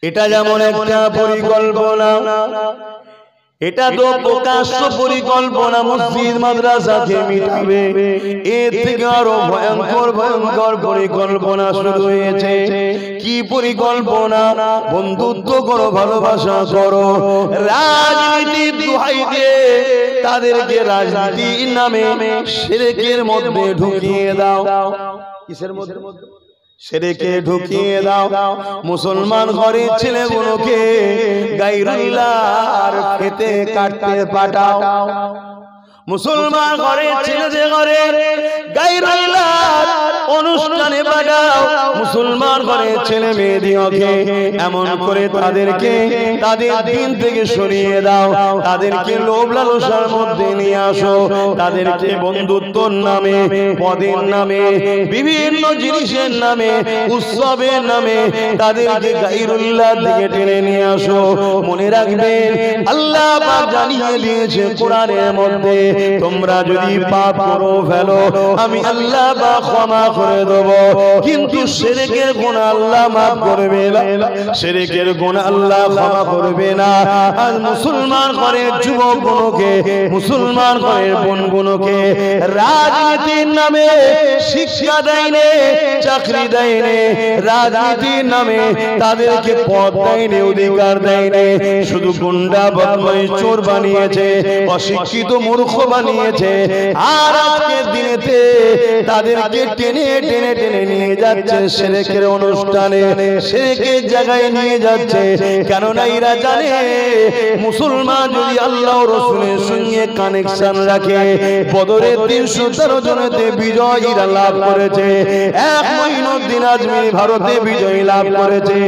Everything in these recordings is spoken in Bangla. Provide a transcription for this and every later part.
এটা যেমন একটা পরিকল্পনা, এটা তো প্রকাশ্য পরিকল্পনা মসজিদ মাদ্রাসাকে মিটাবে। এর থেকে আরো ভয়ঙ্কর ভয়ঙ্কর পরিকল্পনা শুরু হয়েছে। কি পরিকল্পনা? বন্ধুত্ব করো, ভালোবাসা করো, রাজনীতির দোহাই দিয়ে তাদেরকে রাজনীতির নামে শিরকের মধ্যে ঢুকিয়ে দাও। কিসের মধ্যে? শিরকে ঢুকিয়ে দাও। মুসলমান ঘরের ছেলেগুলোকে গায়রুল্লাহর খেতে কাটতে পাঠাও। মুসলমান ঘরের ছেলেদের ঘরে গায়রুল্লাহর অনুষ্ঠানে পাঠাও। মুসলমান ঘরের ছেলে মেয়েদিওকে এমন করে তাদেরকে তাদের দিন থেকে সরিয়ে দাও। তাদেরকে লোভ লালসার মধ্যে নিয়ে আসো। তাদেরকে বন্ধুত্বর নামে, পদের নামে, বিভিন্ন জিনিসের নামে, উৎসবের নামে তাদেরকে গায়রুল্লাহর দিকে টেনে নিয়ে আসো। মনে রাখবেন, আল্লাহ পাক জানিয়ে দিয়েছে কোরআনের মধ্যে, তোমরা যদি পাপ করো ফেলো, আমি আল্লাহ পাক ক্ষমা করে দেব, কিন্তু শিরকের গুনাহ আল্লাহ মাফ করবে না। শিরকের গুনাহ আল্লাহ ক্ষমা করবে না। আর মুসলমান ঘরের যুবকগুলোকে, মুসলমান ঘরের বোনগুলোকে রাজনীতির নামে শিক্ষা দেয় নে, চাকরি দেয় নে, রাজনীতির নামে তাদেরকে পদ দেয় নে, অধিকার দেয় নে, শুধু গুন্ডা বদমাইশ চোর বানিয়েছে, অশিক্ষিত মূর্খ বানিয়েছে। আর আজকের দিনেতে তাদেরকে টেনে টেনে টেনে নিয়ে যাচ্ছে শিরকের অনুষ্ঠানে, শিরকের জায়গায় নিয়ে যাচ্ছে। কেননা এরা জানে মুসলমান যদি আল্লাহ ও রাসূলের সঙ্গে কানেকশন রাখে, বদরের 313 জনেতে বিজয় এরা লাভ করেছে। এক মহিনার দিন আজমির ভারতে বিজয় লাভ করেছে।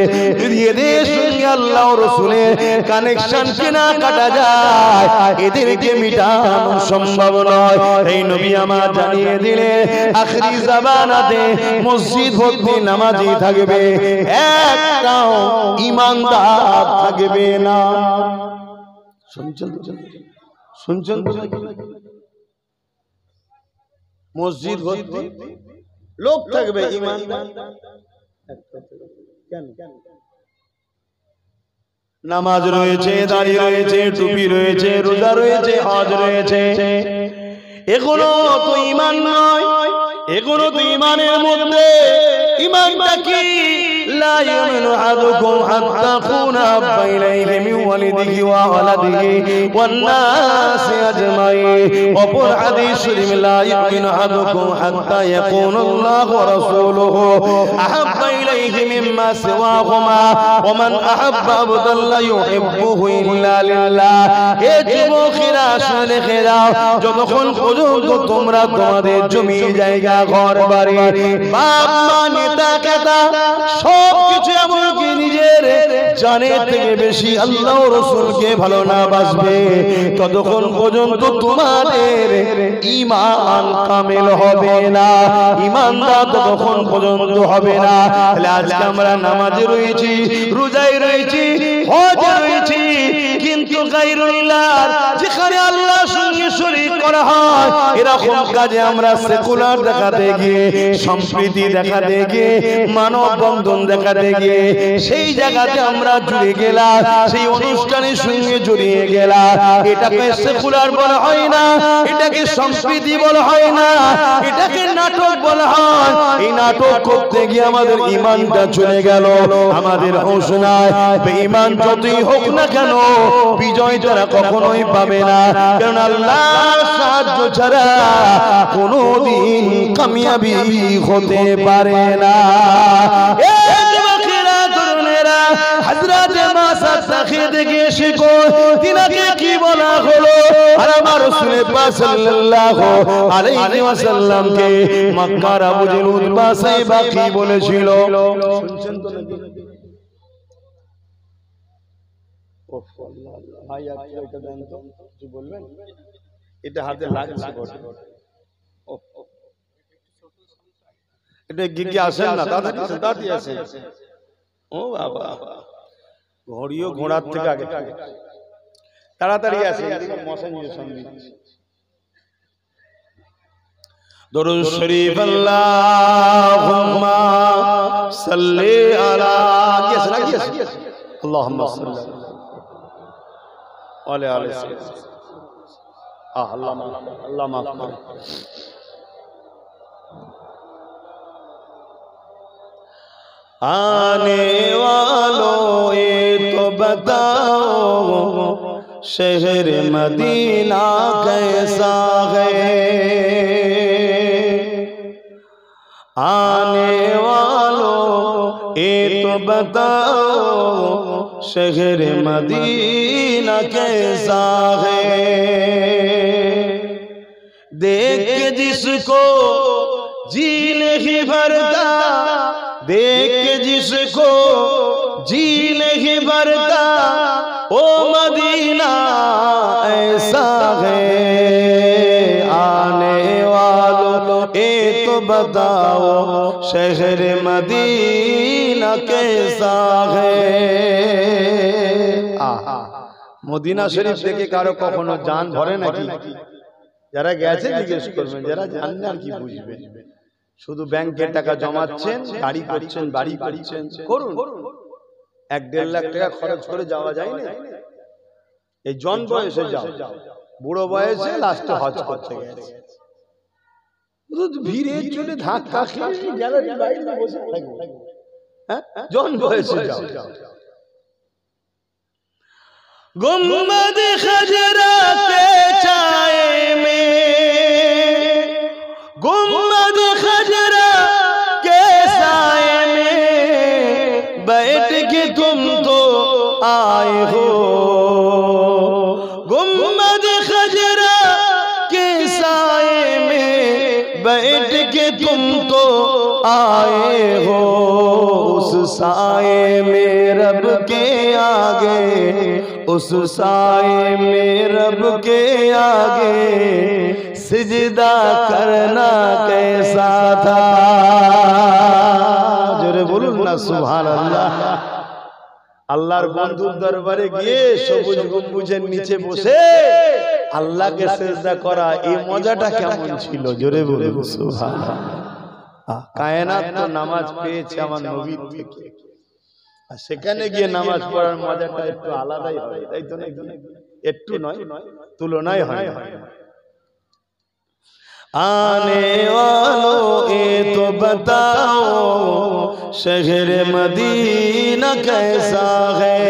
যদি এদের সঙ্গে আল্লাহ ও রাসূলের কানেকশন কেনা কাটা যায়, এদেরকে মিটানো সম্ভব নয়। এই নবী আমার জানিয়ে দিলে আখরি জামানাতে মসজিদ ভর্তি নামাজি থাকবে, একটাও ঈমানদার থাকবে না। শুনছেন তো? শুনছেন তো? মসজিদ ভর্তি লোক থাকবে, ঈমানদার কেন? নামাজ রয়েছে, দাড়ি রয়েছে, টুপি রয়েছে, রোজা রয়েছে, হজ রয়েছে, এগুলো তো ঈমান নয়। এগুলো তো ঈমানের মধ্যে। ঈমানটা কি? লা ইউমিনু আহাদুকুম হাত্তা কুনা আহাব্বা ইলাইহি মিন ওয়ালিদিহি ওয়া ওয়ালাদিহি ওয়ান নাসি আজমাইন। অপর হাদিস শরীফ, লা ইউমিনু আহাদুকুম হাত্তা ইয়াকুনা আল্লাহু ওয়া রাসূলুহু আহাব্বা ইলাইহি মিম্মা সিওয়াহুমা ওয়া মান আহাব্বা আবদান লা ইউহিব্বুহু ইল্লা লিল্লাহ। হে যুবকেরা, শুনে খেলাও, যতক্ষণ পর্যন্ত তোমরা তোমাদের জমি জায়গা, ঘর বাড়ি, বাপ মা, নেতা কেতা সবকিছু এমনকি নিজের জানের থেকে বেশি আল্লাহ ও রাসূলকে ভালো না বাসবে, ততক্ষণ পর্যন্ত তোমাদের ঈমান কামেল হবে না, ঈমানদার ততক্ষণ পর্যন্ত হবে না। তাহলে আজকে আমরা নামাজে রয়েছি, রোজায় রয়েছি, হজে রয়েছি, কিন্তু গায়রুল্লাহর যেখানে আল্লাহর সঙ্গে শরীক করা হয়, এরকম কাজে আমরা সেকুলার দেখাতে গিয়ে, সম্প্রীতি দেখাতে গিয়ে, মানব বন্ধন দেখাতে গিয়ে সেই জায়গাতে আমরা জুড়ে গেলাম, সেই অনুষ্ঠানের সঙ্গে জড়িয়ে গেলাম। এটাকে সেকুলার বলা হয় না, এটাকে সম্প্রীতি বলা হয় না, এটাকে নাটক বলা হয়। এই নাটক করতে গিয়ে আমাদের ঈমানটা চলে গেল। আমাদের হোশ নাই। বেঈমান যতই হোক না কেন, বিজয় তারা কখনোই পাবে না, কারণ আল্লাহর সাহায্য ছাড়া কোনোদিন কামিয়াবি হতে পারে না। হযরত মাসাদ তাখিদে গিয়ে শিখো তিনাকে কি বলা হলো। আর আমার রাসূল পাক সাল্লাল্লাহু আলাইহি ওয়াসাল্লামকে মক্কার আবু জেহেল উতবা সাইবা কি বলেছিল, শুনছেন তো নাকি? ওফ আল্লাহ, ভাই আপনি এটা দেন তো, কিছু বলবেন? এটা হাতে লাগছে বটে। ওফ, এটা গিয়ে আসেন না, দাদা আসে। ও বাবা, ঘড়িও ঘোড়ার থেকে আগে, তাড়াতাড়ি আসে। মশা নিয়ে সামনে दुरूद शरीफ अल्लाहुम्मा सल्ली अला अल्लाहुम्मा सल्ली अला अल्लाह माफ करे। आने वालों ये तो बताओ शहर मदीना कैसा है। आने वालों ये तो बताओ शहर मदीना कैसा है। देख के जिसको जी नहीं भरता, देख के जिसको जी नहीं भरता, ओ मदीना ऐसा है। आने वालों ये तो बताओ शहर मदीना कैसा है। মদিনা শরীফ থেকে কারো কখনো জান ধরে নাকি? যারা গেছে জিজ্ঞেস করবেন, যারা জানেন আর কি বুঝবে। শুধু ব্যাংকে টাকা জমাচ্ছেন, গাড়ি করছেন, বাড়ি করছেন, করুন। 1-1.5 লাখ টাকা খরচ করে যাওয়া যায় না। এই জন বয়সে যাও, বুড়ো বয়সে লাস্টে হজ করতে গেছে, ভিড়ে চলে ধাক্কা খেয়ে গ্যালারি বাইরে বসে থাকবে। হ্যাঁ, জন বয়সে যাও। गुम्बद खजरा के छाए में, गुम्बद खजरा के साए में बैठ के तुम तो आए हो। गुम्बद खजरा के साए में बैठ के तुम तो आए हो। उस साए में रब के आगे, उस साए में रब के आगे सिजदा करना कैसा था। जोरे बोलूं ना सुभान अल्लाह। আল্লাহর বন্ধুর দরবারে গিয়ে সবুজ গম্বুজের নিচে বসে আল্লাহকে সিজদা করা, এই মজাটা কেমন ছিল? জোরে বলুন সুবহানাল্লাহ। কায়নাত তো নামাজ পেয়েছে আমার নবীর থেকে, আর সেখানে গিয়ে নামাজ পড়ার মজাটা একটু আলাদাই হয়, তাই তো নাকি? একটু নয়, তুলনায় হয়। आने वालों ये तो बताओ शहर मदीना कैसा है।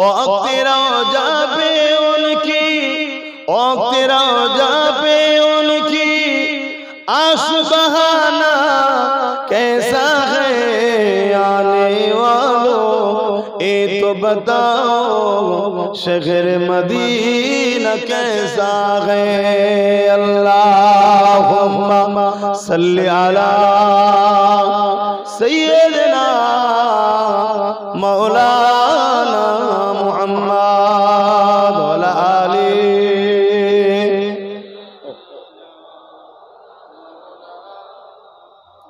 और तेरा जाबे उनकी, और तेरा जाबे उनकी आंसू बहाना कैसा है। आने वालों ये तो बताओ शहर मदीना कैसा है। अल्लाहुम्मा सल्ली अला सय्यदना मौलाना मुहम्मद व अला आली।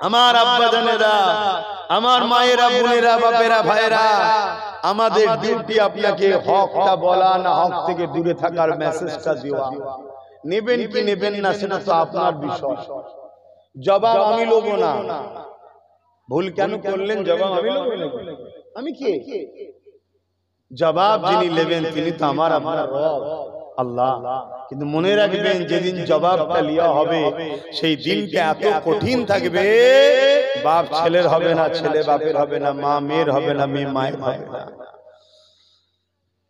আমার আব্বা জানেরা, আমার মায়েরা, বোনেরা, বাপেরা, ভাইরা, আমাদের ডিউটি আপনাকে হকটা বলা, না হক থেকে দূরে থাকার মেসেজটা দেওয়া। নেবেন কি নেবেন না সেটা তো আপনার বিষয়। জবাব আমি লব না। ভুল কেন করলেন? জবাব আমি লব না। আমি কে? জবাব যিনি নেবেন তিনি তো আমার আপনার রব আল্লাহ। কিন্তু মনে রাখবেন, যেদিন জবাবটা লিয়া হবে সেই দিনটা এত কঠিন থাকবে, বাপ ছেলের হবে না, ছেলে বাপের হবে না, মা মেয়ের হবে না, মেয়ে মায়ের হবে না।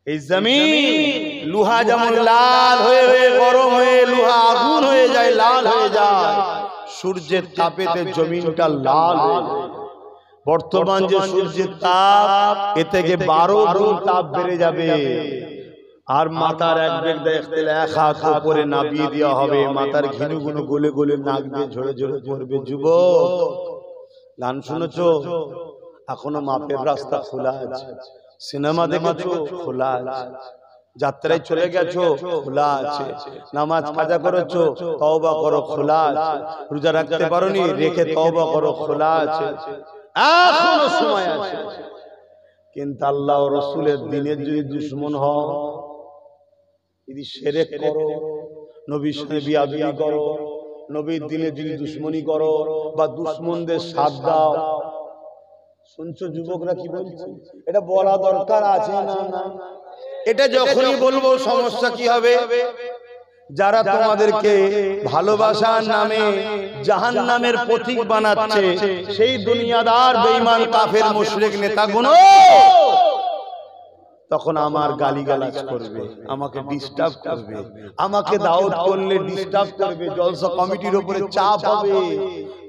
এই জমিন লোহা যেমন লাল হয়ে হয়ে গরম হয়ে লোহা আগুন হয়ে যায়, লাল হয়ে যায়, সূর্যের তাপেতে জমিনটা লাল হয়ে যায়। বর্তমান যে সূর্যের তাপ, এ থেকে 12 গুণ তাপ বেড়ে যাবে। আর মাথার এক বেগ দেখতে এক হাত উপরে নাবিয়ে দেওয়া হবে, মাথার ঘিনুগুলো গলে গলে নাক দিয়ে ঝরে ঝরে পড়বে। যুবক, গান শুনেছো? এখনো মাপের রাস্তা খোলা আছে। সিনেমা দেখেছো? খোলা আছে। যাত্রায় চলে গেছো? খোলা আছে। নামাজ কাজা করেছো? তওবা করো, খোলা আছে। রোজা রাখতে পারোনি? রেখে তওবা করো, খোলা আছে। এখনো সময় আছে। কিন্তু আল্লাহ ও রাসূলের দ্বীনের যদি দুশমন হও, যদি শিরক করো, নবীর সাথে বিয়াদবি করো, নবীর দিনে যদি দুশ্মনী করো বা দুশ্মনদের সাথ দাও। শুনছো যুবকরা কি বলছে? এটা বলা দরকার আছে না? না, এটা যখনই বলবো সমস্যা কি হবে? যারা তোমাদেরকে ভালোবাসার নামে জাহান্নামের প্রতীক বানাচ্ছে, সেই দুনিয়াদার বেঈমান কাফের মুশরিক নেতাগুলো তখন আমার গালিগালাজ করবে, আমাকে ডিস্টার্ব করবে, আমাকে দাওয়াত করলে ডিস্টার্ব করবে, জলসা কমিটির উপরে চাপ হবে,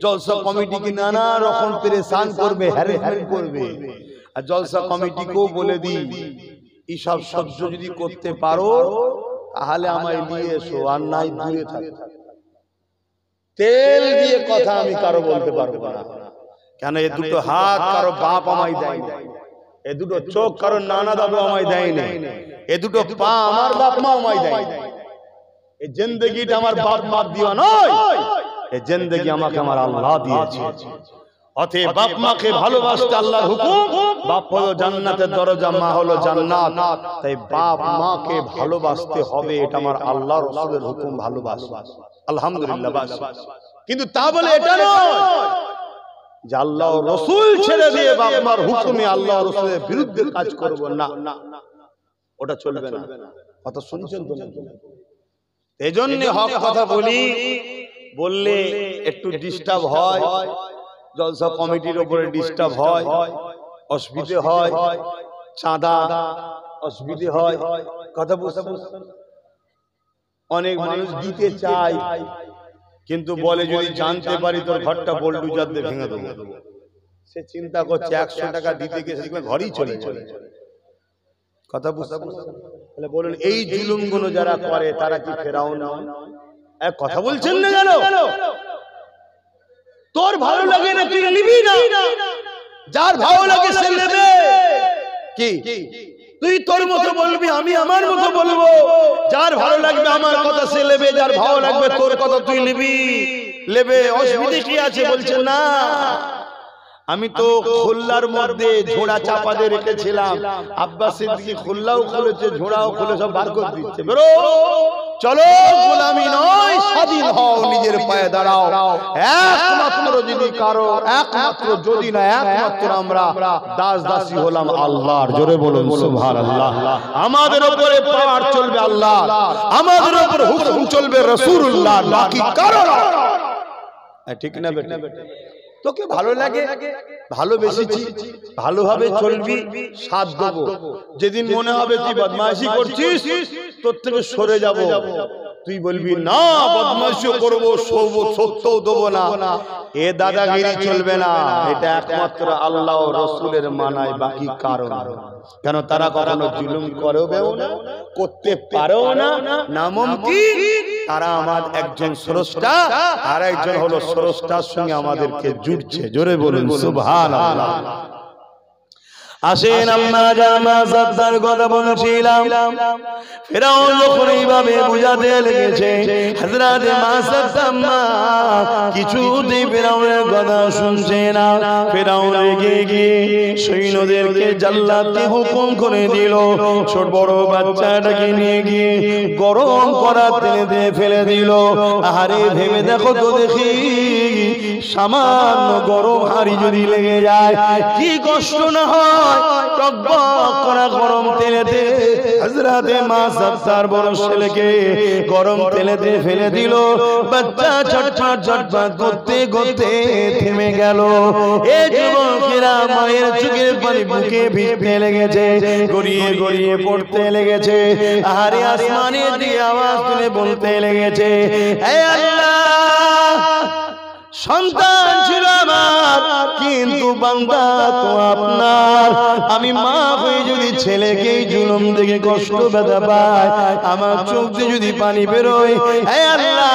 জলসা কমিটিকে নানা রকম পেরেশান করবে, হ্যারাসমেন্ট করবে। আর জলসা কমিটিকেও বলে দিই, এইসব সহ্য যদি করতে পারো তাহলে আমায় নিয়ে এসো, আর নাই দূরে থাকো। তেল দিয়ে কথা আমি কারো বলতে পারবো না, কেন এ দুটো হাত কারো বাপ আমায় দেয় না, এ দুটো চোখ কারো নানা দাদু আমায় দেয় না, এ দুটো পা আমার বাপ মা আমায় দেয় না। এই জিন্দেগিটা আমার বাপ মা দিওয়া নয়, এই জিন্দেগি আমাকে আমার আল্লাহ দিয়েছে। অতএব বাপ মাকে ভালোবাসতে আল্লাহর হুকুম। বাপ হলো জান্নাতের দরজা, মা হলো জান্নাত। তাই বাপ মাকে ভালোবাসতে হবে, এটা আমার আল্লাহ রাসূলের হুকুম। ভালোবাসো, আলহামদুলিল্লাহ। কিন্তু তা বলে এটা নয় যে আল্লাহ রাসূল ছেড়ে দিয়ে বাপ মার হুকুমে আল্লাহ রাসূলের বিরুদ্ধে কাজ করব না, ওটা চলবে না। কথা শুনছেন তো? এজন্য হক কথা বলি, বললে একটু ডিস্টার্ব হয়, জলসা কমিটির উপরে ডিস্টার্ব হয়, অসুবিধে হয়, চাঁদা অসুবিধে হয়। কথা বুঝতে অনেক মানুষ দিতে চায়, কিন্তু বলে যদি জানতে পারি তোর ঘরটা বোল্ডুজার দিয়ে ভেঙে দেবো। সে চিন্তা করছে 100 টাকা দিতে গিয়ে ঘরই চলে চলে। কথা বুঝতে তাহলে বলুন, এই জুলুমগুলো যারা করে তারা কি ফেরাউন না? কথা বলছেন না জানো? তোর ভালো লাগে না তুই নিবি না, যার ভালো লাগে সে নেবে। কি তুই তোর মতো বলবি, আমি আমার মতো বলবো, যার ভালো লাগবে আমার কথা সে নেবে, যার ভালো লাগবে তোর কথা তুই নিবি, নেবে, অসুবিধা কি আছে? বলছেন না, আমি তো খুল্লার মধ্যে ঝোড়া চাপা দিয়ে রেখেছিলাম, আব্বাস সিদ্দিকী খুল্লাও খুলেছে, ঝোড়াও খুলে সব বার করে দিচ্ছে। বেরো, চলো, গোলামি নয়, স্বাধীন হও, নিজের পায়ে দাঁড়াও। একমাত্র যদি কারো, একমাত্র যদি না একমাত্র আমরা দাস দাসী হলাম আল্লাহর। জোরে বলুন সুবহানাল্লাহ। আমাদের উপরে পাওয়ার চলবে আল্লাহ, আমাদের উপরে হুকুম চলবে রাসূলুল্লাহ, বাকি কারো না। ঠিক না বেটা? তোকে ভালো লাগে, ভালোবেসেছি, ভালোভাবে চলবি, সাথ দেবো। যেদিন মনে হবে তুই বদমাইশি করছিস, তোর থেকে সরে যাব, তুই বলবি না বদমাইশিও করবো, সত্যও দেবো না, এ দাদাগিরি চলবে না। এটা একমাত্র আল্লাহ ও রাসূলের মানায়, বাকি কারণ। কেন তারা কখনো জুলুম করেও না, করতে পারেও না, নামুমকিন। তারা আমার একজন স্রষ্টা, আর একজন হলো স্রষ্টার সঙ্গে আমাদেরকে জুড়ছে। জোরে বলুন সুবহানাল্লাহ। আসেন আমরা জামা সত্তার কথা বলছিলাম, ফেরাউন যখন এইভাবে বুঝাতে লেগেছে, হযরত মাসাত্তাম্মা কিছুতেই ফেরাউনের কথা শুনছে না। ফেরাউন রেগে গিয়ে সৈন্যদেরকে জাল্লাদকে হুকুম করে দিল, ছোট বড় বাচ্চাটাকে নিয়ে গিয়ে গরম করা তেলে ফেলে দিল। আরে ভেবে দেখো তো দেখি, সামান্য গরম হাড়ি যদি লেগে যায় কি কষ্ট না হয়? টকবক করা গরম তেলেতে হযরত মাসাত্তার বড় ছেলেকে গরম তেলেতে ফেলে দিল। বাচ্চা ছটফট ছটফট করতে করতে থেমে গেল। এ যুবকেরা মায়ের চোখের পানি বুকে ভিজতে লেগেছে, গড়িয়ে গড়িয়ে পড়তে লেগেছে। আরে আসমানের দিকে আওয়াজ তুলে বলতে লেগেছে, হে আল্লাহ, সন্তান ছিল আমার, কিন্তু বান্দা তো আপনার। আমি মা হয়ে যদি ছেলেকেই জুলুম থেকে কষ্ট ব্যথা পাই, আমার চোখ দিয়ে যদি পানি বেরোয়, হে আল্লাহ,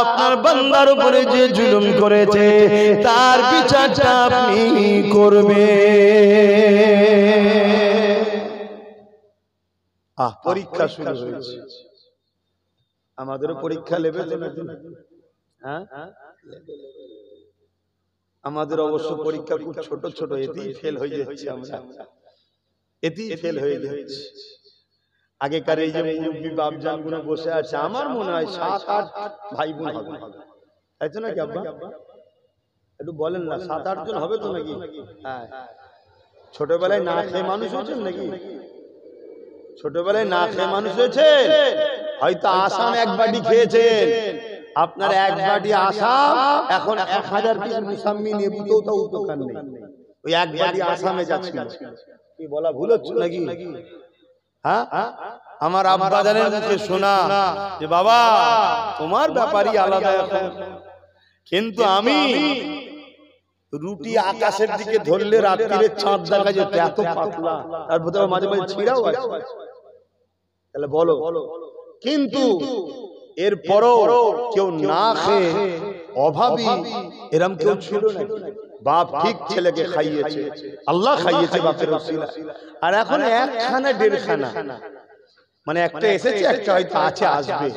আপনার বান্দার উপরে যে জুলুম করেছে তার বিচারটা আপনি করবে। পরীক্ষা শুরু হয়েছে, আমাদেরও পরীক্ষা নেবে তো নাকি? হ্যাঁ, আমাদের অবশ্য পরীক্ষা খুব ছোট ছোট, এতেই ফেল হয়ে যাচ্ছে, আমরা এতেই ফেল হয়ে যাচ্ছে। আগেকার এই যে মুরব্বী বাপজান গুলো বসে আছে, আমার মনে হয় 7-8 ভাই বোন হবে, তাই তো নাকি আব্বা? একটু বলেন না, 7-8 জন হবে তো নাকি? হ্যাঁ। ছোটবেলায় না খেয়ে মানুষ হয়েছেন নাকি? ছোটবেলায় না খেয়ে মানুষ হয়েছে? হয়তো আসাম এক বাটি খেয়েছেন, আপনার এক বাটি আসাম এখন 1000 পিস মুসাম্মি নেবুতেও তো উপকার নেই, ওই এক বাটি আসামে যাচ্ছে। কি বলা ভুল হচ্ছে নাকি? হ্যাঁ, আমার আব্বা জানের মুখে শোনা যে বাবা তোমার ব্যাপারই আলাদা এখন, কিন্তু আমি রুটি আকাশের দিকে ধরলে রাত্রিরে চাঁদ দেখা যেত, এত পাতলা, তার ভিতরে মাঝে মাঝে ছিঁড়াও আছে। তাহলে বলো, কিন্তু এরপরও কেউ না খেয়ে অভাবী এরম কেউ ছিল না। বাপ ঠিক ছেলেকে খাইয়েছে, আল্লাহ খাইয়েছে বাপের ওসিলা। আর এখন একখানা দেড়খানা, মানে একটা এসেছে, একটা হয়তো আছে, আসবে।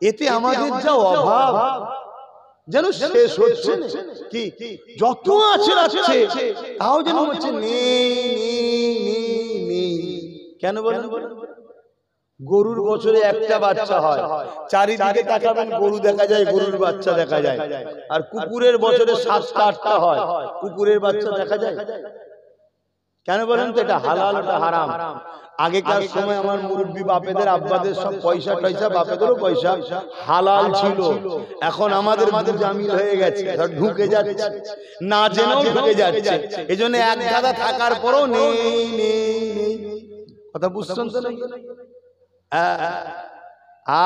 এতে আমাদের যা অভাব যেন শেষ হচ্ছে কি, যত আছে আছে তাও যেন হচ্ছে নেই। কেন বলেন? গরুর বছরে একটা বাচ্চা হয়, চারিদিকে তাকাবেন গরু দেখা যায়, গরুর বাচ্চা দেখা যায়। আর কুকুরের বছরে 7-8টা হয়, কুকুরের বাচ্চা দেখা যায়। কেন বলেন তো? এটা হালাল, এটা হারাম। আগেকার সময় আমার মুরব্বী বাপেদের আব্বাদের সব পয়সা টয়সা, বাপেদেরও পয়সা হালাল ছিল। এখন আমাদের জামিল হয়ে গেছে, ঢুকে যাচ্ছে, না জেনেও ঢুকে যাচ্ছে। এই জন্য এক গাদা থাকার পরও নেই। কথা বুঝছেন তো নাকি?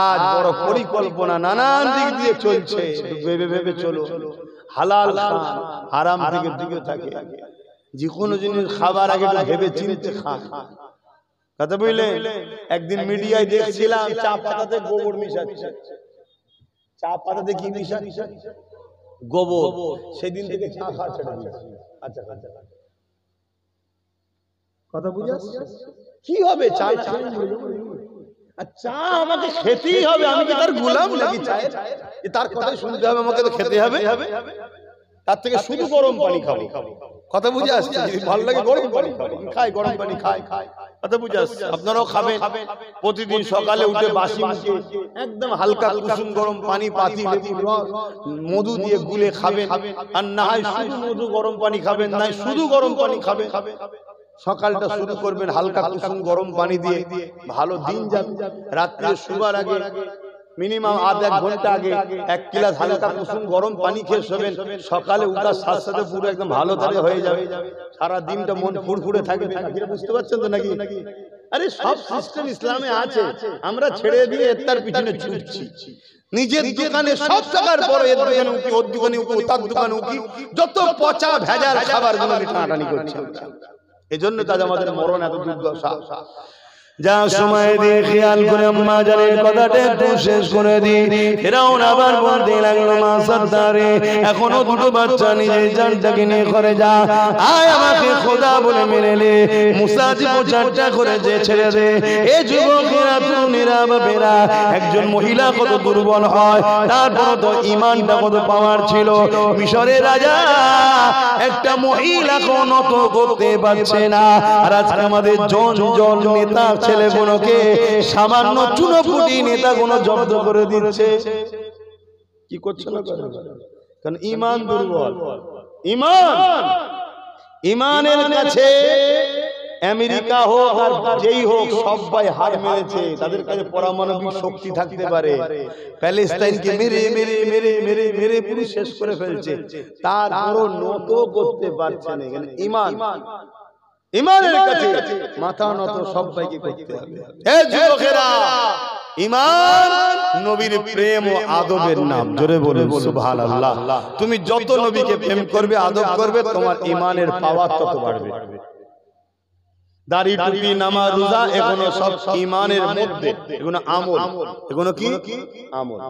আজ বড় পরিকল্পনা নানান দিক দিয়ে চলছে, ভেবে ভেবে চলো, হালাল হারাম দিকে থাকে। যে কোনো জিনিস খাবার আগে ভেবে চিন্তে খান, কথা বুঝলেন? একদিন মিডিয়ায় দেখছিলাম চা পাতাতে গোবর মিশাচ্ছে। চা পাতাতে কি মিশাচ্ছে? গোবর। সেদিন থেকে চা খাওয়া ছেড়ে দিয়েছি। আচ্ছা, কথা বুঝে আসছে? কি হবে? চা চা আমাকে খেতেই হবে, আমি কি তার গোলাম নাকি? চায়ের তার কথাই শুনতে হবে, আমাকে তো খেতে হবে। তার থেকে শুধু গরম পানি খাবো, কথা বুঝে আসছে? যদি ভালো লাগে গরম পানি খাই, গরম পানি খাই, কথা বুঝে আসছে? আপনারাও খাবেন, প্রতিদিন সকালে উঠে বাসি মুখে একদম হালকা কুসুম গরম পানি, পাতি লেবুর রস, মধু দিয়ে গুলে খাবেন। আর না হয় শুধু মধু গরম পানি খাবেন, না শুধু গরম পানি খাবেন। সকালটা শুরু করবেন হালকা কুসুম গরম পানি দিয়ে, ভালো দিন যাবে। রাত্রে শোবার আগে মিনিমাম আধ-এক ঘন্টা আগে 1 গ্লাস হালকা কুসুম গরম পানি খেয়ে শোবেন। সকালে উঠার সাথে সাথে পুরো একদম ভালো তারে হয়ে যাবে, সারা দিনটা মন ফুরফুরে থাকবে। বুঝতে পারছেন তো নাকি? আরে সব সিস্টেম ইসলামে আছে, আমরা ছেড়ে দিয়ে তার পিছনে ছুটছি। নিজের দোকানে সব টাকার বড়, এর দোকানে উকি, ওর দোকানে উকি, তার দোকানে উকি, যত পচা ভেজাল খাবার গুলো টানাটানি করছে। এজন্য তাজ আমাদের মরণ এত দুর্দশা। যা সময় দিয়ে খেয়াল করে আম্মা জানের কথাটা একটু শেষ করে দিই। ফিরাউন আবার বলতে লাগলো, মা সর্দারে, এখনো দুটো বাচ্চা নিজের জানটাকে নিয়ে করে যা, আয় আমাকে খোদা বলে মেনে নে, মুসা যে প্রচারটা করে যে ছেড়ে দে। এ যুবকেরা, তরুণীরা, বাবেরা, একজন মহিলা কত দুর্বল হয়, তারপর তো ইমানটা কত পাওয়ার ছিল। মিশরের রাজা একটা মহিলাকে নত করতে পারছে না, আর আজকে আমাদের জন নেতা ছেলেগুলোকে সামান্য চুনোপুটি নেতাগুলো জব্দ করে দিচ্ছে। কি করছে না? কারণ ঈমান দুর্বল। ঈমানের কাছে আমেরিকা হোক আর যেই হোক সবাই হার মেরেছে। তাদের কাছে পারমাণবিক শক্তি থাকতে পারে, প্যালেস্টাইনকে মেরে মেরে মেরে মেরে মেরে পুরো শেষ করে ফেলছে, তারপরও নত করতে পারছে না। ঈমানের কাছে মাথা নত সবাইকে করতে হবে। হে যুবকেরা, ঈমান নবীর প্রেম ও আদবের নাম। জোরে বলুন সুবহানাল্লাহ। তুমি যত নবীকে প্রেম করবে, আদব করবে, তোমার ঈমানের পাওয়ার তত বাড়বে। দাড়ি টুপি নামাজ রোজা এগুলো সব ঈমানের মধ্যে, এগুলো আমল। এগুলো কি আমল?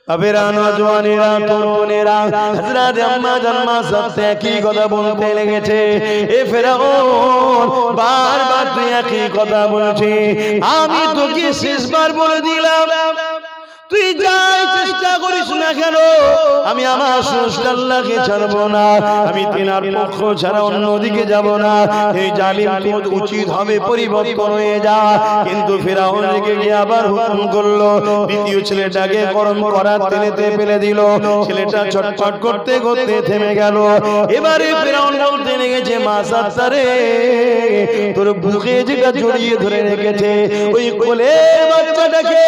বাবেরা, নওজওয়ানেরা, তরুণেরা, হযরত আম্মা জান্মা সবতে কি কথা বলতে লেগেছে। এ ফেরাউন, বারবার তুই একই কথা বলছিস, আমি তোকে শেষবার বলে দিলাম তুই যাই চেষ্টা করিস না কেন, আমি আমার স্রষ্টা আল্লাহকে ছাড়বো না, আমি তিনার পক্ষ ছাড়া অন্যদিকে যাব না। এই জালিম উচিত হবে পরিবর্তন হয়ে যা। কিন্তু ফিরআউন রেগে গিয়ে আবার হুকুম করলো, দ্বিতীয় ছেলেটাকে গরম করার তেলেতে ফেলে দিল। ছেলেটা ছটফট করতে করতে থেমে গেল। এবারে ফিরআউন বলতে লেগেছে, মা সাত্তারে, তোর বুকে যেটা জড়িয়ে ধরে রেখেছে ওই কোলে বাচ্চাটাকে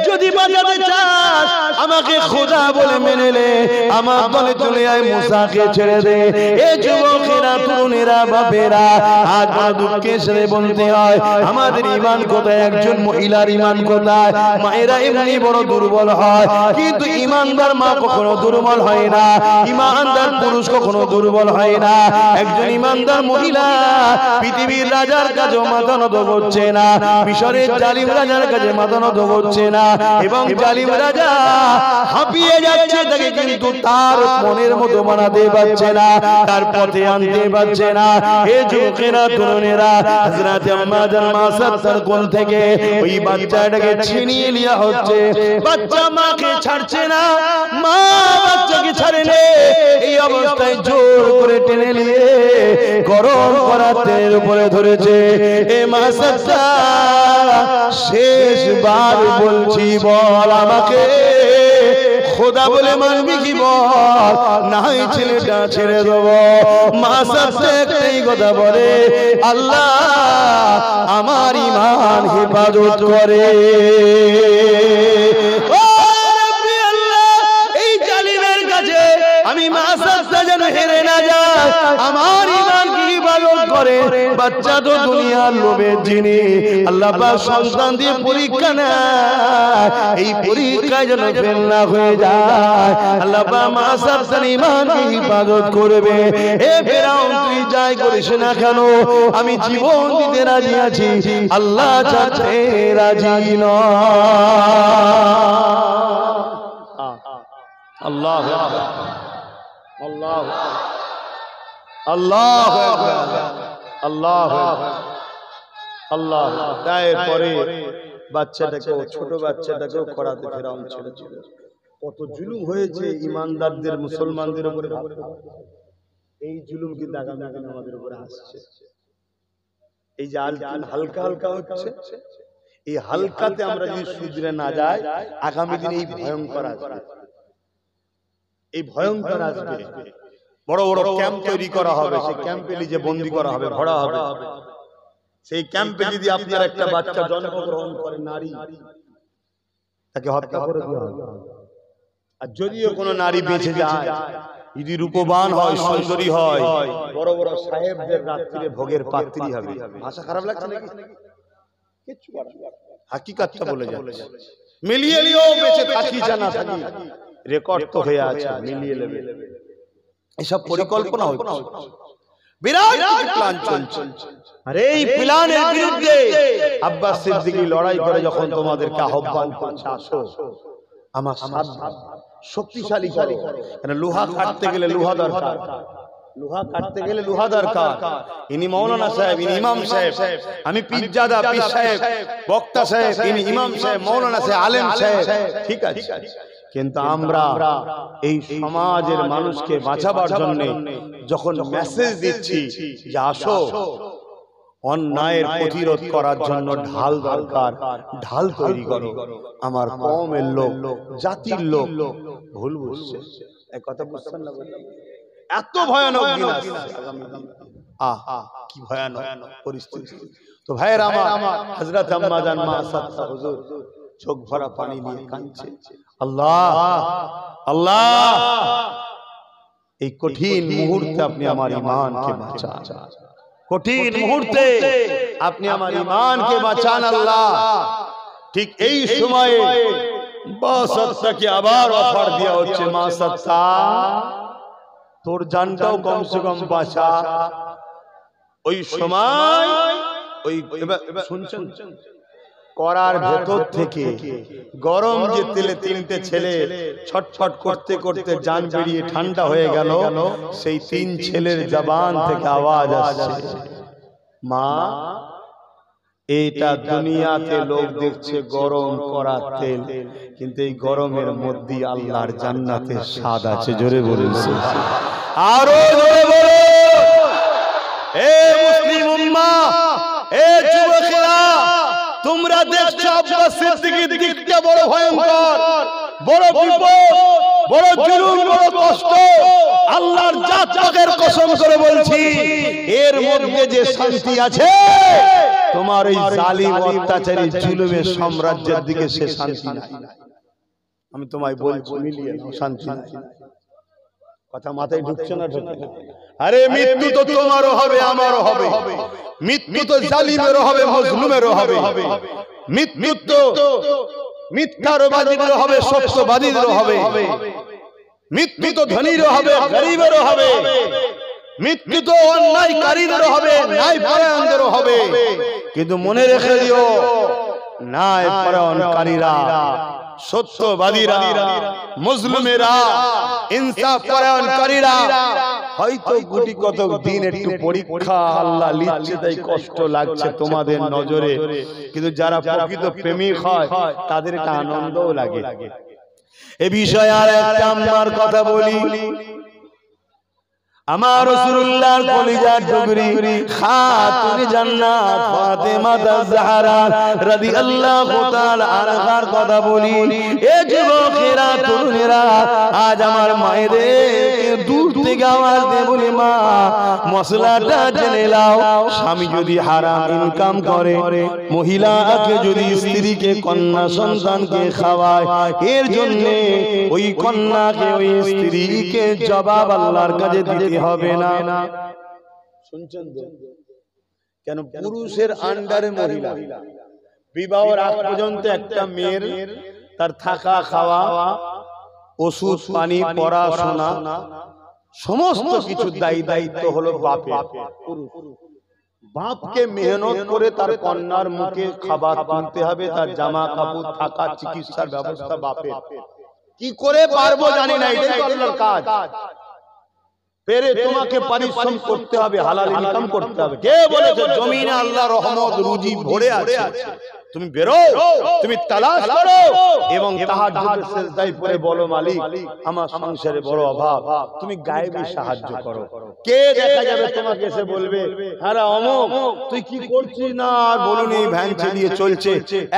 যদি বাঁচাতে চাস আমাকে খোদা বলে মেনে নে, আমার দলে চলে আয়, মুসাকে ছেড়ে দে। এ যুবকেরা, তরুণেরা, বাপেরা, আজ বড় দুঃখের সাথে বলতে হয় আমাদের ঈমান কোথায়, একজন মহিলার ঈমান কোথায়। মায়েরা এমনি বড় দুর্বল হয়, কিন্তু ঈমানদার মা কখনো দুর্বল হয় না, ঈমানদার পুরুষ কখনো দুর্বল হয় না। একজন ঈমানদার মহিলা পৃথিবীর রাজার কাছে মাথা নত করছে না, মিশরের জালিম রাজার কাছে মাথা নত করছে না, এবং জালিম রাজা হাঁপিয়ে যাচ্ছে তাকে, কিন্তু তার মনের মতো বানাতে পারছে না, তার পথে আনতে পারছে না। এ যুবকেরা, তরুণেরা, হযরত আম্মা জান মা সাত্তার কোল থেকে ওই বাচ্চাটাকে ছিনিয়ে নেওয়া হচ্ছে। বাচ্চা মাকে ছাড়ছে না, মা বাচ্চাকে ছাড়ে নে। এই অবস্থায় জোর করে টেনে নিয়ে গরম করা তেলের উপরে ধরেছে। এ মা সাত্তার, শেষবার বলছি, বল আমাকে খোদা বলে মানবি কি বল, নাই ছেলেটা ছেড়ে দেব। মা সাত্তার একটাই কথা বলে, আল্লাহ আমার ঈমান হেফাজত করে। এই জালিমের কাছে আমি মা সাত্তার যেন হেরে না যায়, আমার ঈমান কি হেফাজত করে। বাচ্চা তো দুনিয়ার লোভের জিনিস, আল্লাহ পাক সন্তান দিয়ে পরীক্ষা নেয়, এই পরীক্ষায় যেন ফেল না হয়ে যায়, আল্লাহ পাক মা সাত্তার ঈমানকে হেফাজত করবে। হে ফিরআউন, তুই যাই করিস না কেন, আমি জীবন দিতে রাজি আছি, আল্লাহ ছাড়তে রাজি নয়। আল্লাহ আল্লাহ আল্লাহ আল্লাহ আল্লাহ। তারপরে বাচ্চাটাকে, ছোট বাচ্চাটাকেও করাতে ফিরআউন ছেড়েছিল। কত জুলুম হয়েছে ঈমানদারদের, মুসলমানদের উপরে। এই জুলুম কিন্তু আগামী দিন আমাদের উপরে আসছে। এই যে হালকা হালকা হচ্ছে, এই হালকাতে আমরা যদি শুধরে না যাই, আগামী দিন এই ভয়ঙ্কর আসবে, এই ভয়ঙ্কর আসবে। বড় বড় ক্যাম্প তৈরি করা হবে, সেই ক্যাম্পে নিজে বন্দী করা হবে, ভরা হবে। সেই ক্যাম্পে যদি আপনার একটা বাচ্চা জন্মগ্রহণ করে, নারী, তাকে হত্যা করে দেওয়া হবে। আর যদিও কোনো নারী বেঁচে যায়, যদি রূপবান হয়, সুন্দরী হয়, বড় বড় সাহেবদের রাত্রিরে ভোগের পাত্রী হবে। ভাষা খারাপ লাগছে নাকি? কিচ্ছু হাকিকতটা বলে যাচ্ছে। মিলিয়ে লিও, বেঁচে থাকি জানা থাকি, রেকর্ড তো হয়ে আছে, মিলিয়ে নেবে। এসব পরিকল্পনা হচ্ছে, বিরাট প্ল্যান চলছে। আর এই প্ল্যানের বিরুদ্ধে আব্বাস সিদ্দিকী লড়াই করে যখন তোমাদেরকে আহ্বান করছে, আসো আমার সাথে শক্তিশালী করো। মানে লোহা কাটতে গেলে লোহা দরকার, লোহা কাটতে গেলে লোহা দরকার। ইনি মৌলানা সাহেব, ইনি ইমাম সাহেব, আমি পীরজাদা, পীর সাহেব, বক্তা সাহেব, ইনি ইমাম সাহেব, মৌলানা সাহেব, আলেম সাহেব, ঠিক আছে। কিন্তু আমরা এই সমাজের মানুষকে বাঁচাবার জন্য যখন মেসেজ দিচ্ছি যে আসো, অন্যায়ের প্রতিরোধ করার জন্য ঢাল দরকার, ঢাল তৈরি করো। আমার কওমের লোক, জাতির লোক ভুল বুঝছে, এই কথা বুঝছেন না? এত ভয়ানক দিন আসছে আগামী দিন, কি ভয়ানক পরিস্থিতি। তো ভাইয়েরা আমার, হযরত আম্মা জান মা সাত্তার হুজুর চোখ ভরা পানি নিয়ে কাঁদছে, আল্লাহ আল্লাহ, এই কঠিন মুহূর্তে আপনি আমার ঈমানকে বাঁচান, কঠিন মুহূর্তে আপনি আমার ঈমানকে বাঁচান আল্লাহ। ঠিক এই সময়ে মা সাত্তারকে আবার অফার দেওয়া হচ্ছে, মা সাত্তার, তোর জানটাও কমসে কম বাঁচা। ওই সময় ওই শুনছেন, করার ভেতর থেকে গরম যে তেলে তিনটে ছেলে ছটফট করতে করতে জান বেরিয়ে ঠান্ডা হয়ে গেল। সেই তিন ছেলের জবান থেকে আওয়াজ আসছে, মা এইটা দুনিয়াতে লোক দেখছে গরম করা তেল, কিন্তু এই গরমের মধ্যে আল্লাহর জান্নাতে স্বাদ আছে। জোরে বলুন, আরো জোরে বলুন। এ মুসলিম উম্মাহ, এ যুবকেরা, তোমরা দেখছো আব্বাস সিদ্দিকীর দিকটা বড় ভয়ঙ্কর, বড় বিপদ, বড় জুলুম, বড় কষ্ট। আল্লাহর জাত পাকের কসম করে বলছি, এর মধ্যে যে শান্তি আছে, তোমার এই জালিম অত্যাচারী জুলুমের সাম্রাজ্যের দিকে সে শান্তি নাই। আমি তোমায় বলছি, মিলিয়ে নাও, শান্তি নাই। কথা মাথায় ঢুকছে না? আরে মৃত্যু তো তোমারও হবে, আমারও হবে। মৃত্যু তো জালিমেরও হবে, মজলুমেরও হবে। মৃত্যু তো মিথ্যাবাদীদেরও হবে, সত্যবাদীদেরও হবে। মৃত্যু তো ধনীরও হবে, গরিবেরও হবে। মৃত্যু তো অন্যায়কারীদেরও হবে, ন্যায়পরায়ণদেরও হবে। কিন্তু মনে রেখে দিও, ন্যায়পরায়ণকারীরা, সত্যবাদীরা, মজলুমেরা, ইনসাফ পরায়ণকারীরা হয়তো গুটি কত দিন একটু পরীক্ষা আল্লাহ লিখছে, তাই কষ্ট লাগছে তোমাদের নজরে, কিন্তু যারা প্রকৃত প্রেমিক হয় তাদের একটা আনন্দও লাগে। এ বিষয়ে আর একটা আমার কথা বলি। আমার রাসূলুল্লাহর কলিজার টুকরি খাতুন জান্নাত ফাতেমা জাহরা রাদিয়াল্লাহু তাআলা আনহার কথা বলি। এ যুবকেরা, তরুণেরা, আজ আমার মায়েদের দূর থেকে আওয়াজ দিয়ে বলি, মা মশলাটা জেনে নাও, স্বামী যদি হারাম ইনকাম করে, মহিলাকে যদি স্ত্রীকে, কন্যা সন্তানকে খাওয়ায়, এর জন্য ওই কন্যাকে, ওই স্ত্রীকে জবাব আল্লাহর কাছে দিতে হবে না। শুনছেন তো? কেন পুরুষের আন্ডারে মহিলা, বিবাহের আগ পর্যন্ত একটা মেয়ের তার থাকা, খাওয়া, ওষুধ পানি, পড়াশোনা, সমস্ত কিছু দায়িত্ব হলো বাপের। বাপকে মেহনত করে তার কন্যার মুখে খাবার তুলতে হবে, তার জামা কাপড়, থাকা, চিকিৎসার ব্যবস্থা বাপের। কি করে পারবো জানি না, এটাই আল্লাহর কাজ। পেরে তোমাকে পরিশ্রম করতে হবে, হালাল ইনকাম করতে হবে। কে বলেছে জমিনে আল্লাহর রহমত রুজি ভরে আছে? তুমি বেরো, তুমি তালাশ করো এবং তাহাজ্জুদের সিজদায় পড়ে বলো, মালিক আমার সংসারে বড় অভাব, তুমি গায়েবী সাহায্য করো। কে দেখা যাবে তোমাকে এসে বলবে, আরে অমুক তুই কি করছিস না, আর বলুন এই ভ্যান চালিয়ে চলছে,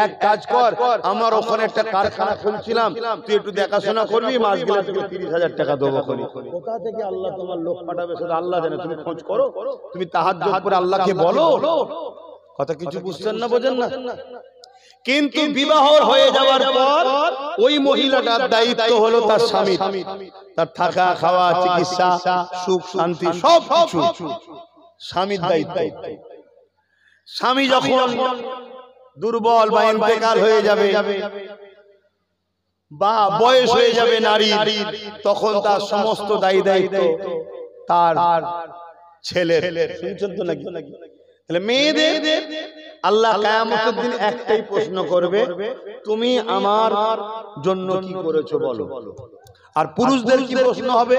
এক কাজ কর, আমার ওখানে একটা কারখানা খুলছিলাম, তুই একটু দেখাশোনা করবি, মাস গেলে তোকে 30,000 টাকা দেবো। কোথা থেকে আল্লাহ তোমার লোক পাঠাবে সেটা আল্লাহ জানে। তুমি খোঁজ করো, তুমি তাহাজ্জুদ করে আল্লাহকে বলো। কথা কিছু বুঝছেন না, বোঝেন না? কিন্তু বিবাহ হয়ে যাওয়ার পর ওই মহিলাটার দায়িত্ব হলো তার স্বামী, তার থাকা, খাওয়া, চিকিৎসা, সুখ শান্তি সব কিছু স্বামীর দায়িত্ব। স্বামী যখন দুর্বল বা ইন্তেকাল হয়ে যাবে বা বয়স হয়ে যাবে নারী, তখন তার সমস্ত দায়িত্ব তার ছেলের। শুনছেন তো নাকি? তাহলে মেয়েদের আল্লাহ কিয়ামতের দিন একটাই প্রশ্ন করবে, তুমি আমার জন্য কি করেছো বলো। আর পুরুষদের কি প্রশ্ন হবে,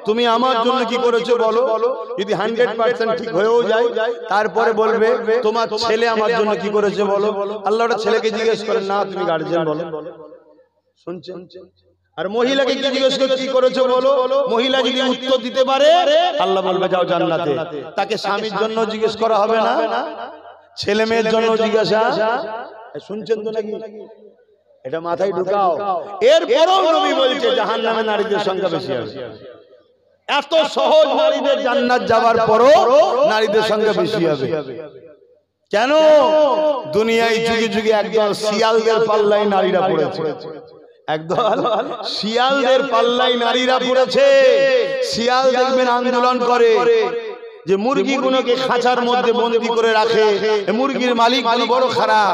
তুমি আমার জন্য কি করেছো বলো। যদি 100% ঠিক হয়েও যায়, তারপরে বলবে তোমার ছেলে আমার জন্য কি করেছে বলো। আল্লাহ ওটা ছেলেকে জিজ্ঞেস করেন না, তুমি গার্জিয়ান বলো। শুনছেন? আর মহিলাকে কি জিজ্ঞেস করে কি করেছো বলো। মহিলা যদি উত্তর দিতে পারে, আল্লাহ বলবে যাও জান্নাতে। তাকে স্বামীর জন্য জিজ্ঞেস করা হবে না, ছেলে মেয়ের জন্য জিজ্ঞাসা। শুনছেন তো নাকি? এটা মাথায় ঢুকাও। এরপরও নবী বলছে জাহান্নামে নারীদের সংখ্যা বেশি হবে। এত সহজ নারীদের জান্নাত যাওয়ার পরও নারীদের সংখ্যা বেশি হবে। কেন? দুনিয়ায় যুগে যুগে একদল শিয়ালদের পাল্লায় নারীরা পড়েছে, একদল শিয়ালদের পাল্লায় নারীরা পড়েছে। শিয়াল দেখবেন আন্দোলন করে যে মুরগিগুলোকে খাঁচার মধ্যে বন্দী করে রাখে, মুরগির মালিক বড় খারাপ,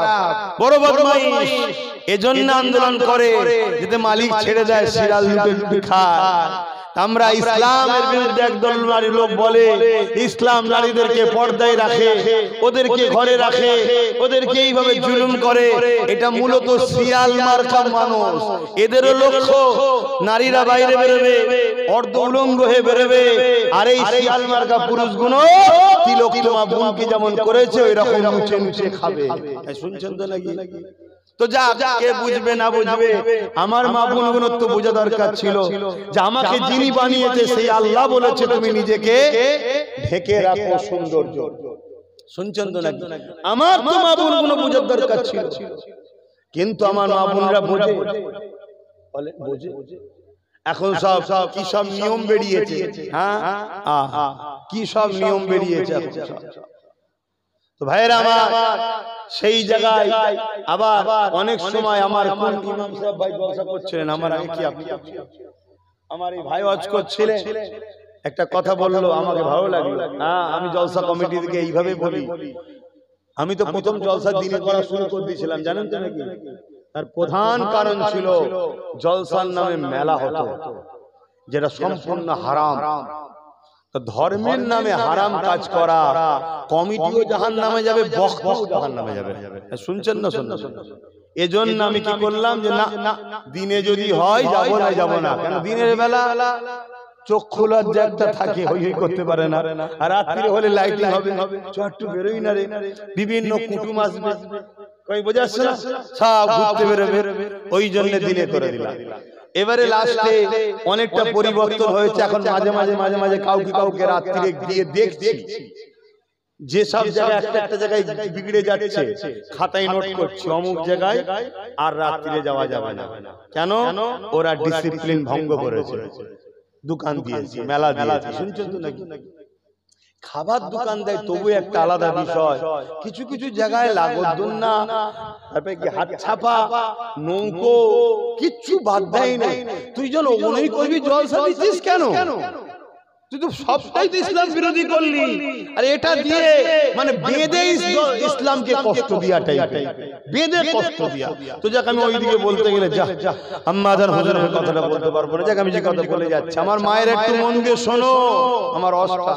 বড় বদমাইশ, এজন্য আন্দোলন করে যাতে মালিক ছেড়ে দেয়, শিয়াল লুটে লুটে খায়। আমরা ইসলামের বিরুদ্ধে একদল নারী লোক বলে ইসলাম নারীদেরকে পর্দায় রাখে, ওদেরকে ঘরে রাখে, ওদেরকে এইভাবে জুলুম করে। এটা মূলত শিয়াল মার্কা মানুষ। এদেরও লক্ষ্য নারীরা বাইরে বেরোবে, অর্ধ উলঙ্গ হয়ে বেরোবে, আর এই শিয়াল মার্কা পুরুষগুলো তিলোত্তমা বোনকে যেমন করেছে ওই রকম মুছে মুছে খাবে। শুনছেন তো নাকি? তো যা কে বুঝবে না বুঝবে, আমার মা বোনগুলোর তো বোঝা দরকার ছিল যে আমাকে যিনি বানিয়েছে সেই আল্লাহ বলেছে তুমি নিজেকে ঢেকে রাখো সৌন্দর্য। শুনছেন তো নাকি? আমার তো মা বোনগুলো বোঝার দরকার ছিল, কিন্তু আমার মা বোনরা বোঝে, বোঝে। এখন সব কি সব নিয়ম বেরিয়েছে, হ্যাঁ কি সব নিয়ম বেরিয়েছে এখন সব। তো ভাইরা আমার, সেই জায়গায় আবার অনেক সময় আমার কোন ইমাম সাহেব ভাই জলসা করছিলেন, আমার আগে কি আপনি আমার এই ভাই ওয়াজ করছিলেন, একটা কথা বললো আমাকে ভালো লাগলো। হ্যাঁ, আমি জলসা কমিটি থেকে এইভাবে বলি, আমি তো প্রথম জলসা দিনে করা শুরু করে দিয়েছিলাম, জানেন তো নাকি? তার প্রধান কারণ ছিল জলসার নামে মেলা হতো, যেটা সম্পূর্ণ হারাম। ধর্মের নামে হারাম কাজ করা, কমিটিও জাহান্নামে যাবে, বক্তাও জাহান্নামে যাবে। শুনছেন না? শুনছেন? এজন্য আমি কি করলাম যে না, দিনে যদি হয় যাব না। কেন? দিনের বেলা চোখ খোলার জায়গা থাকে, হই হই করতে পারে না, আর রাত্রি হলে লাইটিং হবে, একটু বেরোই না রে, বিভিন্ন কুটুম আসবে, কই বোঝাচ্ছে না, সব ঘুরতে বেরোবে, ওই জন্য দিনে করে দিলাম। এবারে লাস্টে অনেকটা পরিবর্তন হয়েছে, এখন মাঝে মাঝে কাউকে রাত্রিরে গিয়ে দেখছি যে সব জায়গায় একটা জায়গায় বিগড়ে যাচ্ছে, খাতায় নোট করছি অমুক জায়গায় আর রাত্রিরে যাওয়া যাবে না। কেন? ওরা ডিসিপ্লিন ভঙ্গ করেছে, দোকান দিয়েছে, মেলা দিয়েছে। শুনছেন তো নাকি? খাবার দোকান দেয় তবু একটা আলাদা বিষয়, কিছু কিছু জায়গায় লাগোদ্দুন্না, তারপরে কি হাত ছাপা, নৌকো, কিচ্ছু বাদ দেয় না। তুই যেন মনেই করবি জলসা দিচ্ছিস কেন? তুই তো সবটাই তো ইসলাম বিরোধী করলি, আর এটা দিয়ে মানে বেঁধে ইসলামকে কষ্ট দিয়াটাই, বেঁধে কষ্ট দিয়া। তো যাক, আমি ওইদিকে বলতে গেলে যা আম্মা জান হুজুরের কথাটা বলতে পারবো না, যাক আমি যে কথা বলে যাচ্ছি, আমার মায়ের একটু মন দিয়ে শোনো। আমার অষ্টা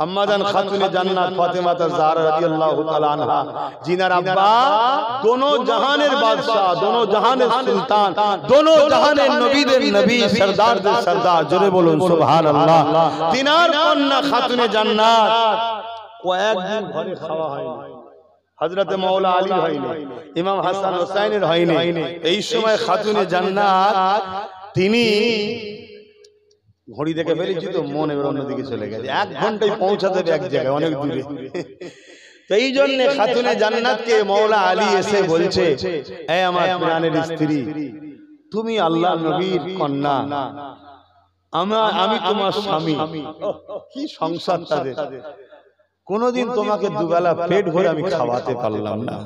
আম্মা জান খাতুনে জান্নাত ফাতেমা জাহরা রাদিয়াল্লাহু তাআলা আনহা, জিনার আব্বা দোনো জাহানের বাদশা, দোনো জাহানের সুলতান, দোনো জাহানের নবীদের নবী, সরদারদের সরদার, জোরে বলুন সুবহানাল্লাহ। তিনার কন্যা খাতুনে জান্নাত কয়েকদিন ঘরে খাওয়া হয়নি, হযরতে মাওলা আলী হয়নি, ইমাম হাসান হোসেনের হয়নি। এই সময় খাতুনে জান্নাত তিনি ঘড়ি দেখে ফেলেছি তো মন এবার অন্যদিকে চলে গেছে, 1 ঘন্টায় পৌঁছাতে হবে এক জায়গায়, অনেক দূরে। তো এই জন্য খাতুনে জান্নাতকে মাওলা আলী এসে বলছে, এ আমার প্রাণের স্ত্রী, তুমি আল্লাহ নবীর কন্যা, আমি তোমার স্বামী। কি সংসার তাদের! কোনদিন তোমাকে দুবেলা পেট ভরে আমি খাওয়াতে পারলাম না।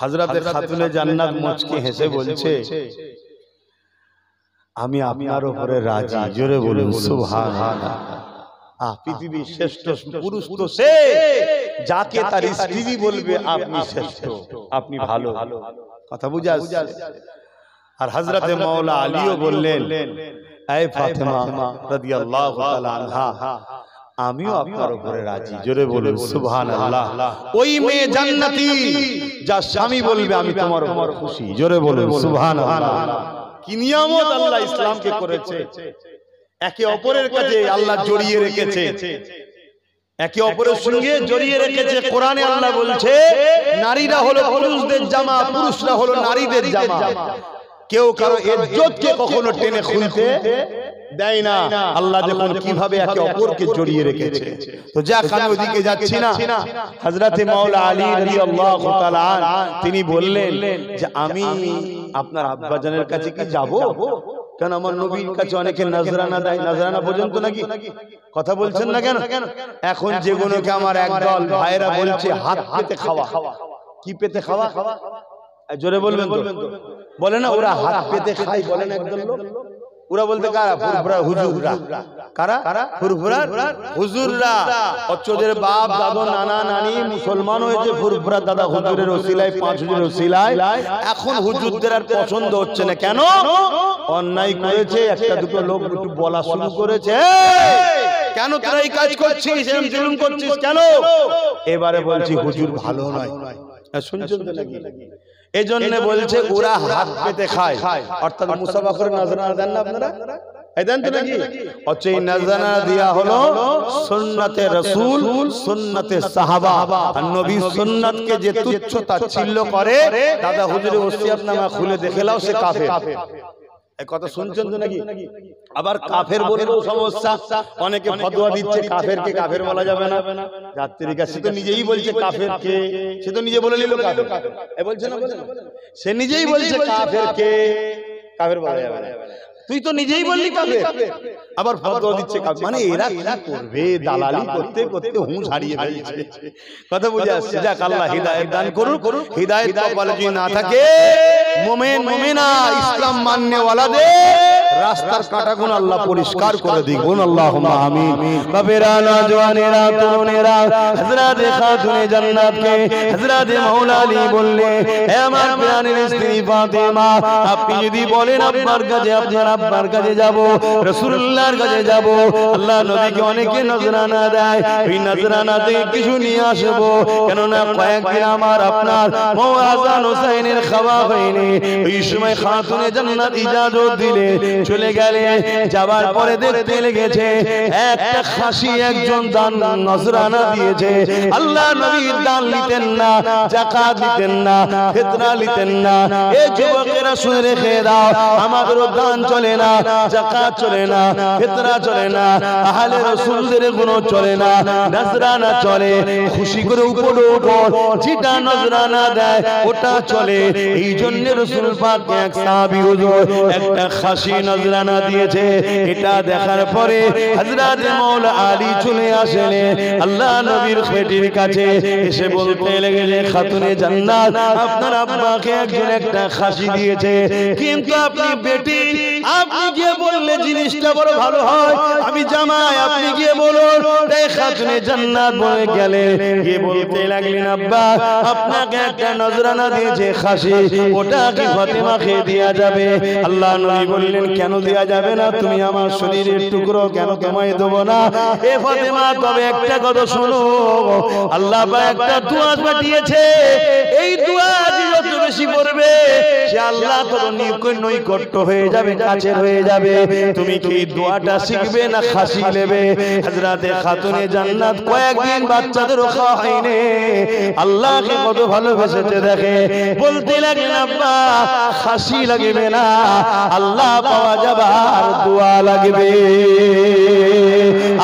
হযরতে খাতুনে জান্নাত মুচকি হেসে বলছে, আমি আপনার উপরে রাজি। জোরে বলুন সুবহানাল্লাহ। পৃথিবীর শ্রেষ্ঠ পুরুষ তো সে যাকে তার স্ত্রী বলবে আপনি শ্রেষ্ঠ, আপনি ভালো। কথা বুঝা আসছে? আর হযরতে মাওলা আলীও বললেন, এ ফাতেমা রাদিয়াল্লাহু তাআলা আনহা, আমিও আপনার উপরে রাজি। জোরে বলুন সুবহানাল্লাহ। ওই মেয়ে জান্নাতি যার স্বামী বলবে আমি তোমার উপর খুশি। জোরে বলুন সুবহানাল্লাহ। কি নিয়ামত আল্লাহ ইসলামকে করেছে! একে অপরের কাছে আল্লাহ জড়িয়ে রেখেছে, একে অপরের সঙ্গে জড়িয়ে রেখেছে। কোরআনে আল্লাহ বলছে, নারীরা হলো পুরুষদের জামা, পুরুষরা হলো নারীদের জামা। কেউ কারো ইজ্জতকে কখনো টেনে খুলতে দেয় না। আল্লাহ দেখুন কিভাবে একে অপরকে জড়িয়ে রেখেছে। তো যাক, আমি ওদিকে যাচ্ছি না। হযরতে মাওলা আলী রাদিয়াল্লাহু তাআলা তিনি বললেন যে আমি আপনার আব্বাজানের কাছে কি যাব? কেন? আমার নবীর কাছে অনেকে নজরানা দেয়, নজরানা পর্যন্ত নাকি? কথা বলছেন না কেন? এখন যেগুলোকে আমার একদল ভাইরা বলছে হাত পেতে খাওয়া। কি পেতে খাওয়া? জোরে বলবেন তো? বলে না ওরা হাত পেতে খায়, বলেন একদল লোক। ওরা বলতে কারা? হুজুররা। কারা ফুরফুরা হুজুররা ওদের বাপ দাদু নানা নানি মুসলমান হয়েছে ফুরফুরা দাদা হুজুরের ওসিলায় 5 হুজুরের ওসিলায় এখন হুজুরদের আর পছন্দ হচ্ছে না কেন অন্যায় করেছে একটা দুটো লোক একটু বলা শুরু করেছে কেন তোরা এই কাজ করছিস এরকম জুলুম করছিস কেন এবারে বলছি হুজুর ভালো নয় শুনছেন তো নাকি এজন্য বলছে ওরা হাত পেতে খায় অর্থাৎ মুসাফা করে নজরানা দেন না আপনারা দেন তো নাকি অচেই নজরানা দেয়া হলো সুন্নতে রাসূল সুন্নতে সাহাবা আর নবী সুন্নাতকে যে তুচ্ছ তাচ্ছিল্য করে দাদা হুজুরের ওসিয়তনামা খুলে দেখে লাও সে কাফের এই কথা শুনছেন তো নাকি আবার কাফের বলেও সমস্যা অনেকে ফতোয়া দিচ্ছে কাফেরকে কাফের বলা যাবে না যাত্রীকা সে তো নিজেই বলছে কাফেরকে সে তো নিজে বলে নিল কাফের এ বলছে না সে নিজেই বলছে কাফেরকে কাফের বলা যাবে না তুই তো নিজেই বললি কাফের আবার ফতোয়া দিচ্ছে কাফের মানে এরা কি করবে দালালি করতে করতে হুঁশ হারিয়ে ফেলছে কথা বুঝে আসছে যাক আল্লাহ হিদায়াত দান করুক হিদায়াত কপালে যদি না থাকে মুমিন মুমিনা ইসলাম মাননে ওয়ালাদের রাস্তার কাঁটাগুলো আল্লাহ পরিষ্কার করে দিক বলুন আল্লাহুম্মা আমিন বাবেরা নওজওয়ানেরা তরুণেরা হযরত খাতুনে জান্নাতকে হযরত মাওলা আলী বললে হে আমার প্রাণের স্ত্রী ফাতেমা আপনি যদি বলেন আপনার কাছে আপনার আব্বার কাছে যাব রাসূলুল্লাহর কাছে যাব আল্লাহ নবীকে অনেকে নজরানা দেয় ওই নজরানাতে কিছু নিয়ে আসব কেন না কয়েকদিন আমার আপনার হাসান হোসেনের খাওয়া হয়নি ওই সময় খাতুনে জান্নাত ইজাজত দিলে চলে গেলে যাবার পরে দেখতে লেগেছে একটা খাসি একজন দান নজরানা দিয়েছে আল্লাহ নবী দান নিতেন না যাকাত নিতেন না ফিতরা নিতেন না এই যুবকেরা শুনে রেখে দাও আমাদেরও দান চলে না যাকাত চলে না ফিতরা চলে না আহলে রাসূলদের গুণ চলে না নজরানা চলে খুশি করে উপরে উপর যেটা নজরানা দেয় ওটা চলে এই জন্য রাসূল পাক এক সাহাবী হুজুর একটা খাসি নজরানা দিয়েছে এটা দেখার পরে হযরত মাওলা আলী চলে আসলেন আল্লাহ নবীর পেটের কাছে এসে বলতে লাগলেন খাতুনে জান্নাত আপনার আব্বাকে একজন একটা খাসি দিয়েছে কিন্তু আপনি বেটি আপনি গিয়ে বললে জিনিসটা বড় ভালো হয় আমি জামাই আপনি গিয়ে বলুন এই খাতুনে জান্নাত বলে গেলে গিয়ে বলতে লাগলেন আব্বা আপনাকে একটা নজরানা দিয়েছে খাসি ওটা কি ফাতেমাকে দেয়া যাবে আল্লাহ নবী বললেন কেন দেয়া যাবে না তুমি আমার শরীরের টুকরো কেন তোমায় দেব না এ ফাতেমা তবে একটা কথা শোনো আল্লাহ পাক একটা দোয়া পাঠিয়েছে এই দোয়া যত বেশি পড়বে সে আল্লাহ তত নৈকট্য হয়ে যাবে কাছের হয়ে যাবে তুমি কি দোয়াটা শিখবে না খাসি নেবে হযরত খাতুনে জান্নাত কয়েকদিন বাচ্চাদের খাওয়া হয়নি আল্লাহকে কত ভালোবেসেছে দেখে বলতে লাগলেন আব্বা খাসি লাগবে না আল্লাহ পাওয়া যাবার দোয়া লাগবে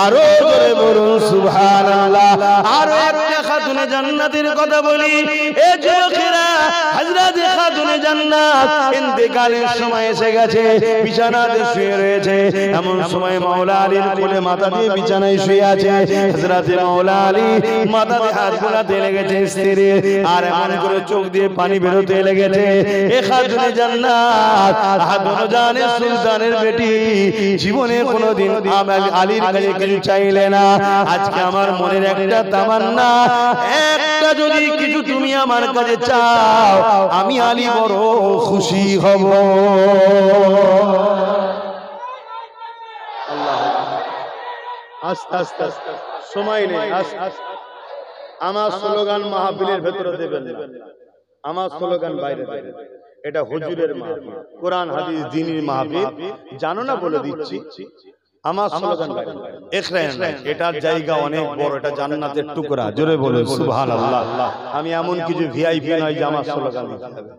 আরো জোরে বলুন সুবহানাল্লাহ আর একটা খাতুনে জান্নাতের কথা বলি এ যুবকেরা হযরত খাতুনে জান্নাত ইন্তেকালের সময় এসে গেছে বিছানাতে শুয়ে রয়েছে এমন সময় মাওলা আলীর কোলে মাথা দিয়ে বিছানায় শুয়ে আছে হযরত মাওলা আলী মাথাতে হাত বোলাতে লেগেছে স্ত্রী আর এমন করে চোখ দিয়ে পানি বেরোতে লেগেছে এ খাতুনে জান্নাত আদম জানের সুলতানের বেটি জীবনে কোনোদিন আলীর কাছে কিছু চাইলে না আজকে আমার মনের একটা তামান্না একটা যদি কিছু তুমি আমার কাছে চাও আমি আলী বড় খুশি হব আল্লাহ আস্তে আস্তে সময় নেই আমার স্লোগান মাহফিলের ভেতরে দেবেন আমার স্লোগান বাইরে দেবেন এটা হুজুরের মাহফিল কোরআন হাদিস দ্বীনের মাহফিল জানো না বলে দিচ্ছি আমার স্লোগান বাইরে ইখরান এটার জায়গা অনেক বড় এটা জান্নাতের টুকরা জোরে বলে সুবহানাল্লাহ আমি এমন কিছু ভিআইপি নয় যে আমার স্লোগান দিতে হবে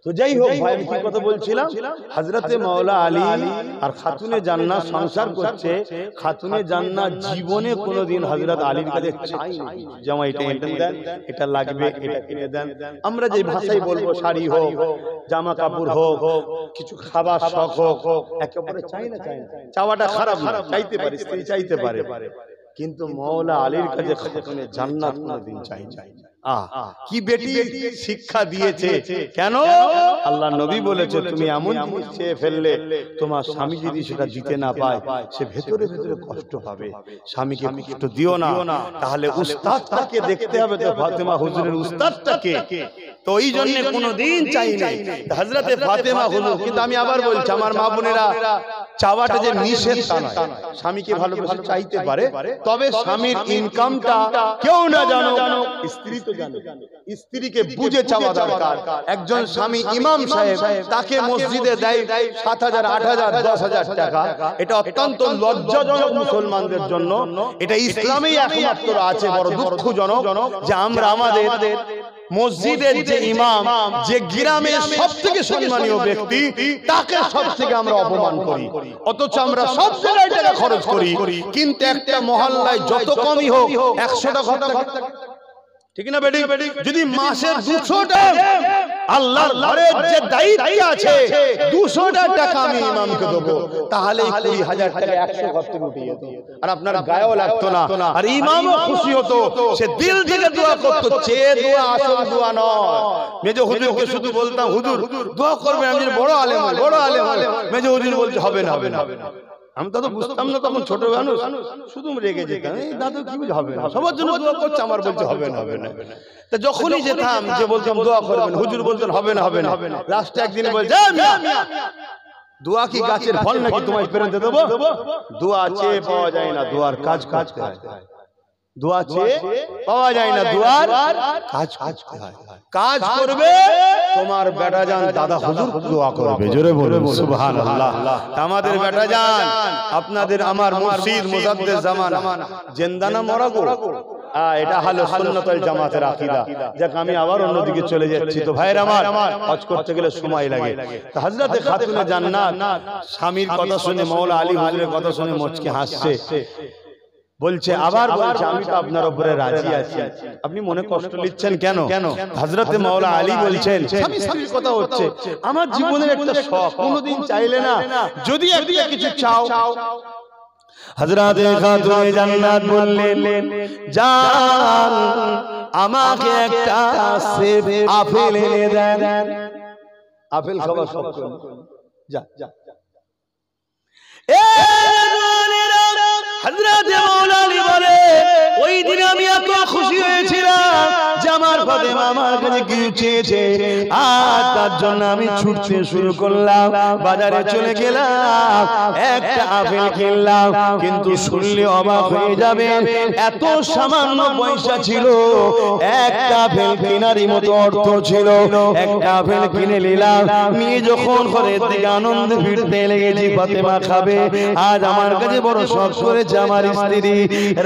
তো যাই হোক ভাই আমি কি কথা বলছিলাম হযরতে মাওলা আলী আর খাতুনে জান্নাত সংসার করছে খাতুনে জান্নাত জীবনে কোনোদিন হযরত আলীর কাছে চাইনি জামাই এটা এনে দেন এটা লাগবে এটা কিনে দেন আমরা যে ভাষায় বলবো শাড়ি হোক জামা কাপড় হোক কিছু খাবার শখ হোক একেবারে চাই না চাওয়াটা খারাপ না চাইতে পারে স্ত্রী চাইতে পারে কিন্তু মওলা আলীর কাছে খাতুনে জান্নাত কোনদিন চাই না। কি বেটি শিক্ষা দিয়েছে, কেন? আল্লাহ নবী বলেছে তুমি এমন জিনিস চেয়ে ফেললে তোমার স্বামী যদি সেটা দিতে না পায় সে ভেতরে ভেতরে কষ্ট পাবে, স্বামীকে কষ্ট দিও না। তাহলে উস্তাদটাকে দেখতে হবে, তো ফাতেমা হুজুরের উস্তাদটাকে, তো এই জন্য কোনোদিন চাই নাই হযরতে ফাতেমা হুজুর। কিন্তু আমি আবার বলছি আমার মা বোনেরা, চাওয়াটা যে নিষেধ তা নয়, স্বামীকে ভালোবেসে চাইতে পারে, তবে স্বামীর ইনকামটা কেউ না জানো, স্ত্রী তো জানে, স্ত্রীকে বুঝে চাওয়া দরকার। একজন স্বামী ইমাম সাহেব তাকে মসজিদে দেয় 7,000 8,000 10,000 টাকা, এটা অত্যন্ত লজ্জাজনক মুসলমানদের জন্য। এটা ইসলামেই একমাত্র আছে। বড় দুঃখজনক যে আমরা আমাদের মসজিদের যে ইমাম, যে গ্রামের সবথেকে সম্মানীয় ব্যক্তি, তাকে সবথেকে আমরা অপমান করি, অথচ আমরা সব জায়গায় টাকা খরচ করি। কিন্তু একটা মহল্লায় যত কমই হোক 100টা ঘর থাকে, ঠিক না বেটি? যদি মাসে 200টা আল্লাহর ঘরের যে দায়িত্ব আছে 200টা টাকা আমি ইমামকে দেবো, তাহলে 20,000 টাকা 100 ঘর থেকে উঠে যেত, আর আপনার গায়েও লাগতো না, আর ইমামও খুশি হতো। সে দিল থেকে দোয়া করতো, চেয়ে দোয়া, আসল দোয়া নয়। মেজো হুজুরকে শুধু বলতাম হুজুর দোয়া করবেন, আমি বড় আলেম, বড় আলেম। মেজো হুজুর বলছে হবে না, হবে না। আমি তো বুঝতাম না, তখন ছোট মানুষ, শুধু রেগে যেতাম, এই দাদু কি বলছে হবে না, সবার জন্য দোয়া করছে, আমার বলছে হবে না, হবে না। তা যখনই যেতাম যে বলতাম দোয়া করবেন, হুজুর বলতেন হবে না, হবে না। লাস্টে একদিন বলছে দোয়া কি গাছের ফল নাকি তোমায় পেরেতে দেবো? দোয়া চেয়ে পাওয়া যায় না, দোয়ার কাজ করতে হয়। দোয়া চেয়ে পাওয়া যায় না, দোয়ার কাজ করতে হয়। কাজ করবে তোমার বেটা জান দাদা হুজুর দোয়া করবে, জোরে বলুন সুবহানাল্লাহ। আমাদের বেটা জান, আপনাদের আমার মুর্শিদ মুজাদ্দিদ জামান জিন্দানা মরা গো, এটা হলো সুন্নাতুল জামাতের আকীদা। যাক আমি আবার অন্যদিকে চলে যাচ্ছি। তো ভাইরা আমার, হজ করতে গেলে সময় লাগে। তো হযরতে খাতুনে জান্নাত স্বামীর কথা শুনে, মাওলা আলী হুজুরের কথা শুনে মুচকি হাসছে, বলছে আবার বলছে আমি তো আপনার উপরে রাজি আছি, আপনি মনে কষ্ট নিচ্ছেন কেন? হযরতে মাওলা আলী বলছেন স্বামী স্ত্রীর কথা হচ্ছে, আমার জীবনের একটা শখ, কোনোদিন চাইলে না, যদি একটা কিছু চাও। হযরতে খাতুনে জান্নাত বললেন জান আমাকে একটা সেব আপেল এনে দেন। আপেল খাওয়া শখ, যা যা। হযরতে মাওলা আলী বলে ওই দিন আমি এত খুশি হয়েছিলাম যে আমার ফাতেমা আমার কাছে কিছু চেয়েছে, আর তার জন্য আমি ছুটতে শুরু করলাম, বাজারে চলে গেলাম, একটা আপেল কিনলাম। কিন্তু শুনলে অবাক হয়ে যাবে, এত সামান্য পয়সা ছিল, একটা আপেল কেনারই মতো অর্থ ছিল। একটা আপেল কিনে নিলাম, নিয়ে যখন ঘরের দিকে আনন্দে ফিরতে লেগেছি, ফাতেমা খাবে, আজ আমার কাছে বড় শখ করেছে আমার স্ত্রী।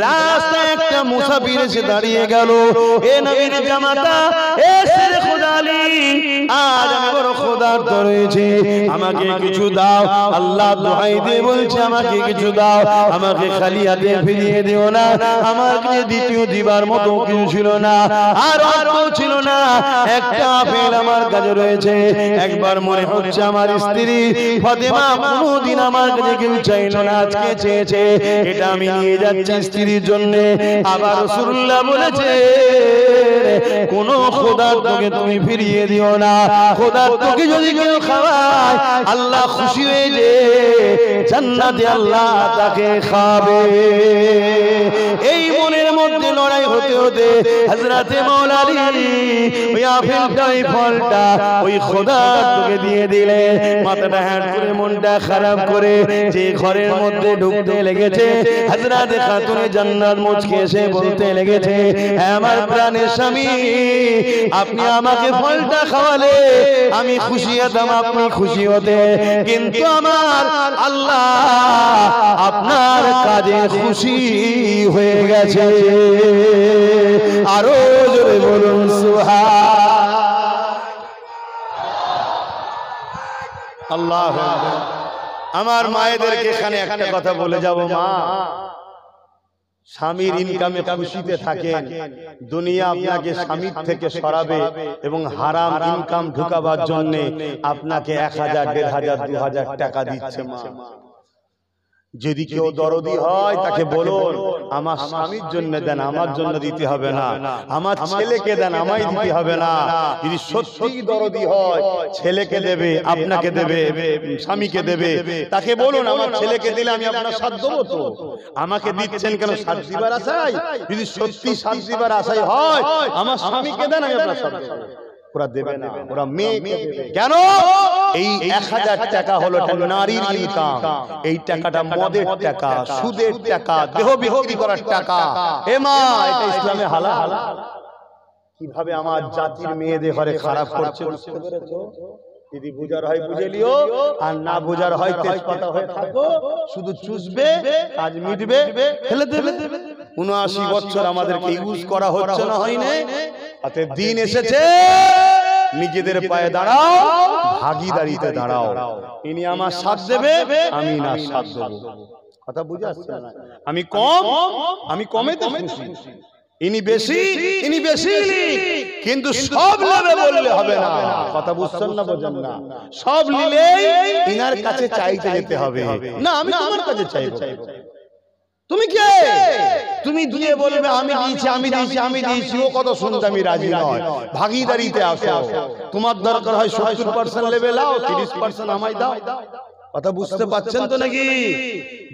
রাস্তায় একটা মুসাফির এসে দাঁড়িয়ে গেল, এ নবীর জামাতা, এ শেরে খোদা আলী, আজ আমি বড় ক্ষুধার্ত রয়েছে, আমাকে কিছু দাও। আল্লাহ দোহাই দিয়ে বলছে আমাকে কিছু দাও, আমাকে খালি হাতে ফিরিয়ে দিও না। আমার কাছে দ্বিতীয় দিবার মতো কিছু ছিল না, আর অর্থ ছিল না, একটা আপেল আমার কাছে রয়েছে। একবার মনে হচ্ছে আমার স্ত্রী ফাতেমা কোনোদিন আমার কাছে কিছু চাইলো না, আজকে চেয়েছে, এটা আমি নিয়ে যাচ্ছি স্ত্রীর জন্য। আবার রাসূলুল্লাহ বলেছে কোন খোদার্তকে তুমি ফিরিয়ে দিও না, খোদার্তকে যদি কেউ খাওয়ায় আল্লাহ খুশি হয়ে যে জান্নাতে আল্লাহ তাকে খাবে। এই মনের মধ্যে লড়াই হতে হতে হযরতে মাওলা আলী ওই আপেলটা, ওই ফলটা ওই খোদার্তকে দিয়ে দিলে, মাথাটা হ্যাট করে মনটা খারাপ করে যে ঘরের মধ্যে ঢুকতে লেগেছে, হযরতে খাতুনে জান্নাত মুচকে এসে বলতে লেগেছে আমার প্রাণের স্বামী, আপনি আমাকে ফলটা খাওয়ালে আমি খুশি হতাম, আপনি খুশি হতে, কিন্তু আমার আল্লাহ আপনার কাজে খুশি হয়ে গেছে। আরো জোরে বলুন সুবহানাল্লাহ। আমার মায়েদেরকে এখানে একটা কথা বলে যাব, মা স্বামীর ইনকামে খুশিতে থাকেন, দুনিয়া আপনাকে স্বামীর থেকে সরাবে এবং হারাম ইনকাম ঢুকাবার জন্য আপনাকে 1,000 1,500 2,000 টাকা দিচ্ছে। মা যদি কেউ দরদি হয় তাকে বলুন আমার স্বামীর জন্য দেন, আমার জন্য দিতে হবে না, আমার ছেলেকে দেন, আমায় দিতে হবে না। যদি সত্যি দরদি হয় ছেলেকে দেবে, আপনাকে দেবে, স্বামীকে দেবে, তাকে বলুন আমার ছেলেকে দিলে আমি আপনার সাথ দেবো। তো আমাকে দিচ্ছেন কেন সাথ দিবার আশায়? যদি সত্যি সাথ দিবার আশায় হয় আমার স্বামীকে দেন, আমি আপনার সাথ দেবো। ওরা দেবে না, ওরা মেয়েকে দেবে। কেন? এই 1000 টাকা হলো নারীর ইনকাম, এই টাকাটা মদের টাকা, সুদের টাকা, দেহ বিক্রি করার টাকা। এ মা, এটা ইসলামে হালাল। কিভাবে আমার জাতির মেয়েদের ঘরে খারাপ করছে বুঝতে পেরেছো? যদি বুঝার হয় বুঝে লিও, আর না বুঝার হয় তেজপাতা হয়ে থাকো, শুধু চুষবে, কাজ মিটবে, ফেলে দেবে। 79 বছর আমাদেরকে ইউজ করা হচ্ছে না, হয় না? তাতে দিন এসেছে নিজেদের পায়ে দাঁড়াও, ভাগীদারিতে দাঁড়াও। ইনি আমার সাথ দেবে, আমি না সাথ দেবো। কথা বুঝে আসছে না? আমি কম, আমি কমেতে খুশি। ইনি বেশি, ইনি বেশি, কিন্তু সব নেবে বললে হবে না। কথা বুঝছেন না? বোঝেন না? সব নিলেই ইনার কাছে চাইতে যেতে হবে। না, আমি তোমার কাছে চাইবো। তুমি কে? তুমি দিয়ে বলবে আমি দিয়েছি, আমি দিয়েছি, আমি দিয়েছি। ও কত শুনতে আমি রাজি নয়। ভাগীদারিতে আসো। তোমার দরকার হয় 70% লেবে লাও, 30% আমায় দাও। কথা বুঝতে পাচ্ছেন তো নাকি?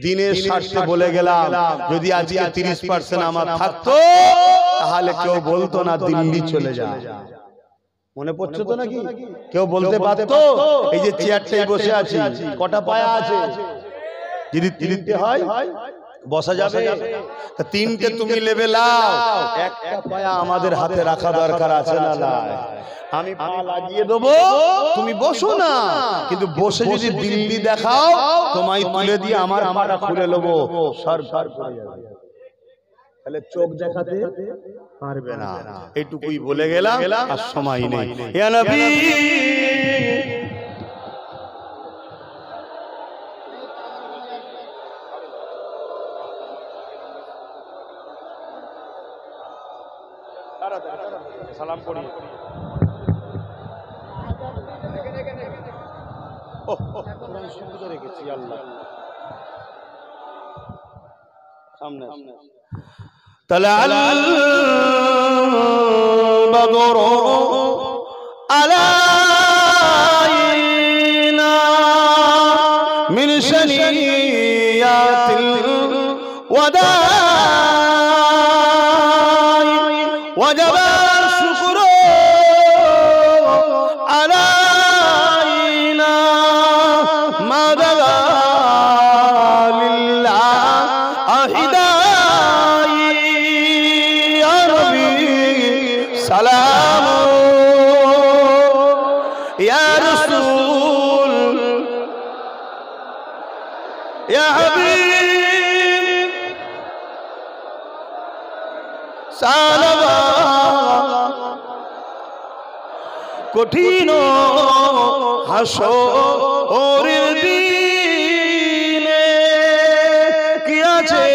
দিনের স্বার্থে বলে গেলাম, যদি আজকে 30% আমার থাকতো তাহলে কেউ বলতো না দিল্লি চলে যা। মনে পড়ছে তো নাকি? কেউ বলতে পারতো এই যে চেয়ারটাই বসে আছি, কটা পায়া আছে? যদি 3টে হয় বসা যাবে। তা 3টে তুমি লেবে লাও, একটা পায়া আমাদের হাতে রাখা দরকার আছে না? আমি পা লাগিয়ে দেবো, তুমি বসো না। কিন্তু বসে যদি দিল্লি দেখাও, তোমায় তুলে দিয়ে আমার পাটা খুলে নেবো, সরকার করে যাবে। তাহলে চোখ দেখাতে পারবে না। এইটুকুই বলে গেলাম, আর সময় নেই। ইয়া নবী, সালাম করি। রেখেছি আল্লাহ সামনে। তালাল বদর আলাইনা মিন শানিয়াতিল ওয়াদা ওয়াজাব শুকর আলাইনা মাদা লিল্লাহ আহিদাই ইয়া নবী সালাম ইয়া রাসূল ইয়া হাবিব সালাম। কঠিন হাসরের দিনে কি আছে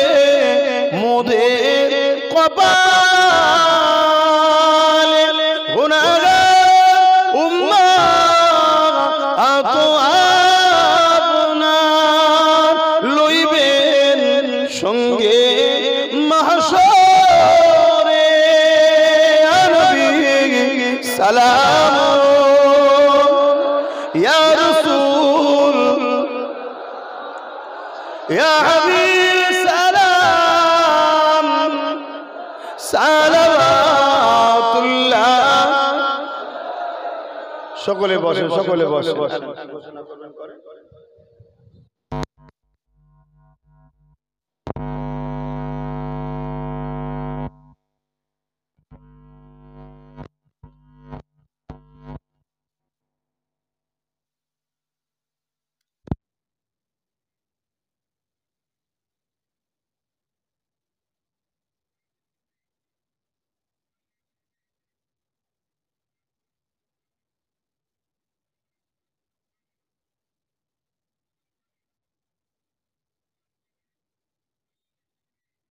মোদের কপালে, গুনাহগার উম্মাত আপনার লইবেন সঙ্গে মাহশরে। ইয়া নবী সালাম ইয়া রাসূল ইয়া হাবিব সালাম সালাওয়াতুল্লাহ। সকলে বসে, সকলে বসে।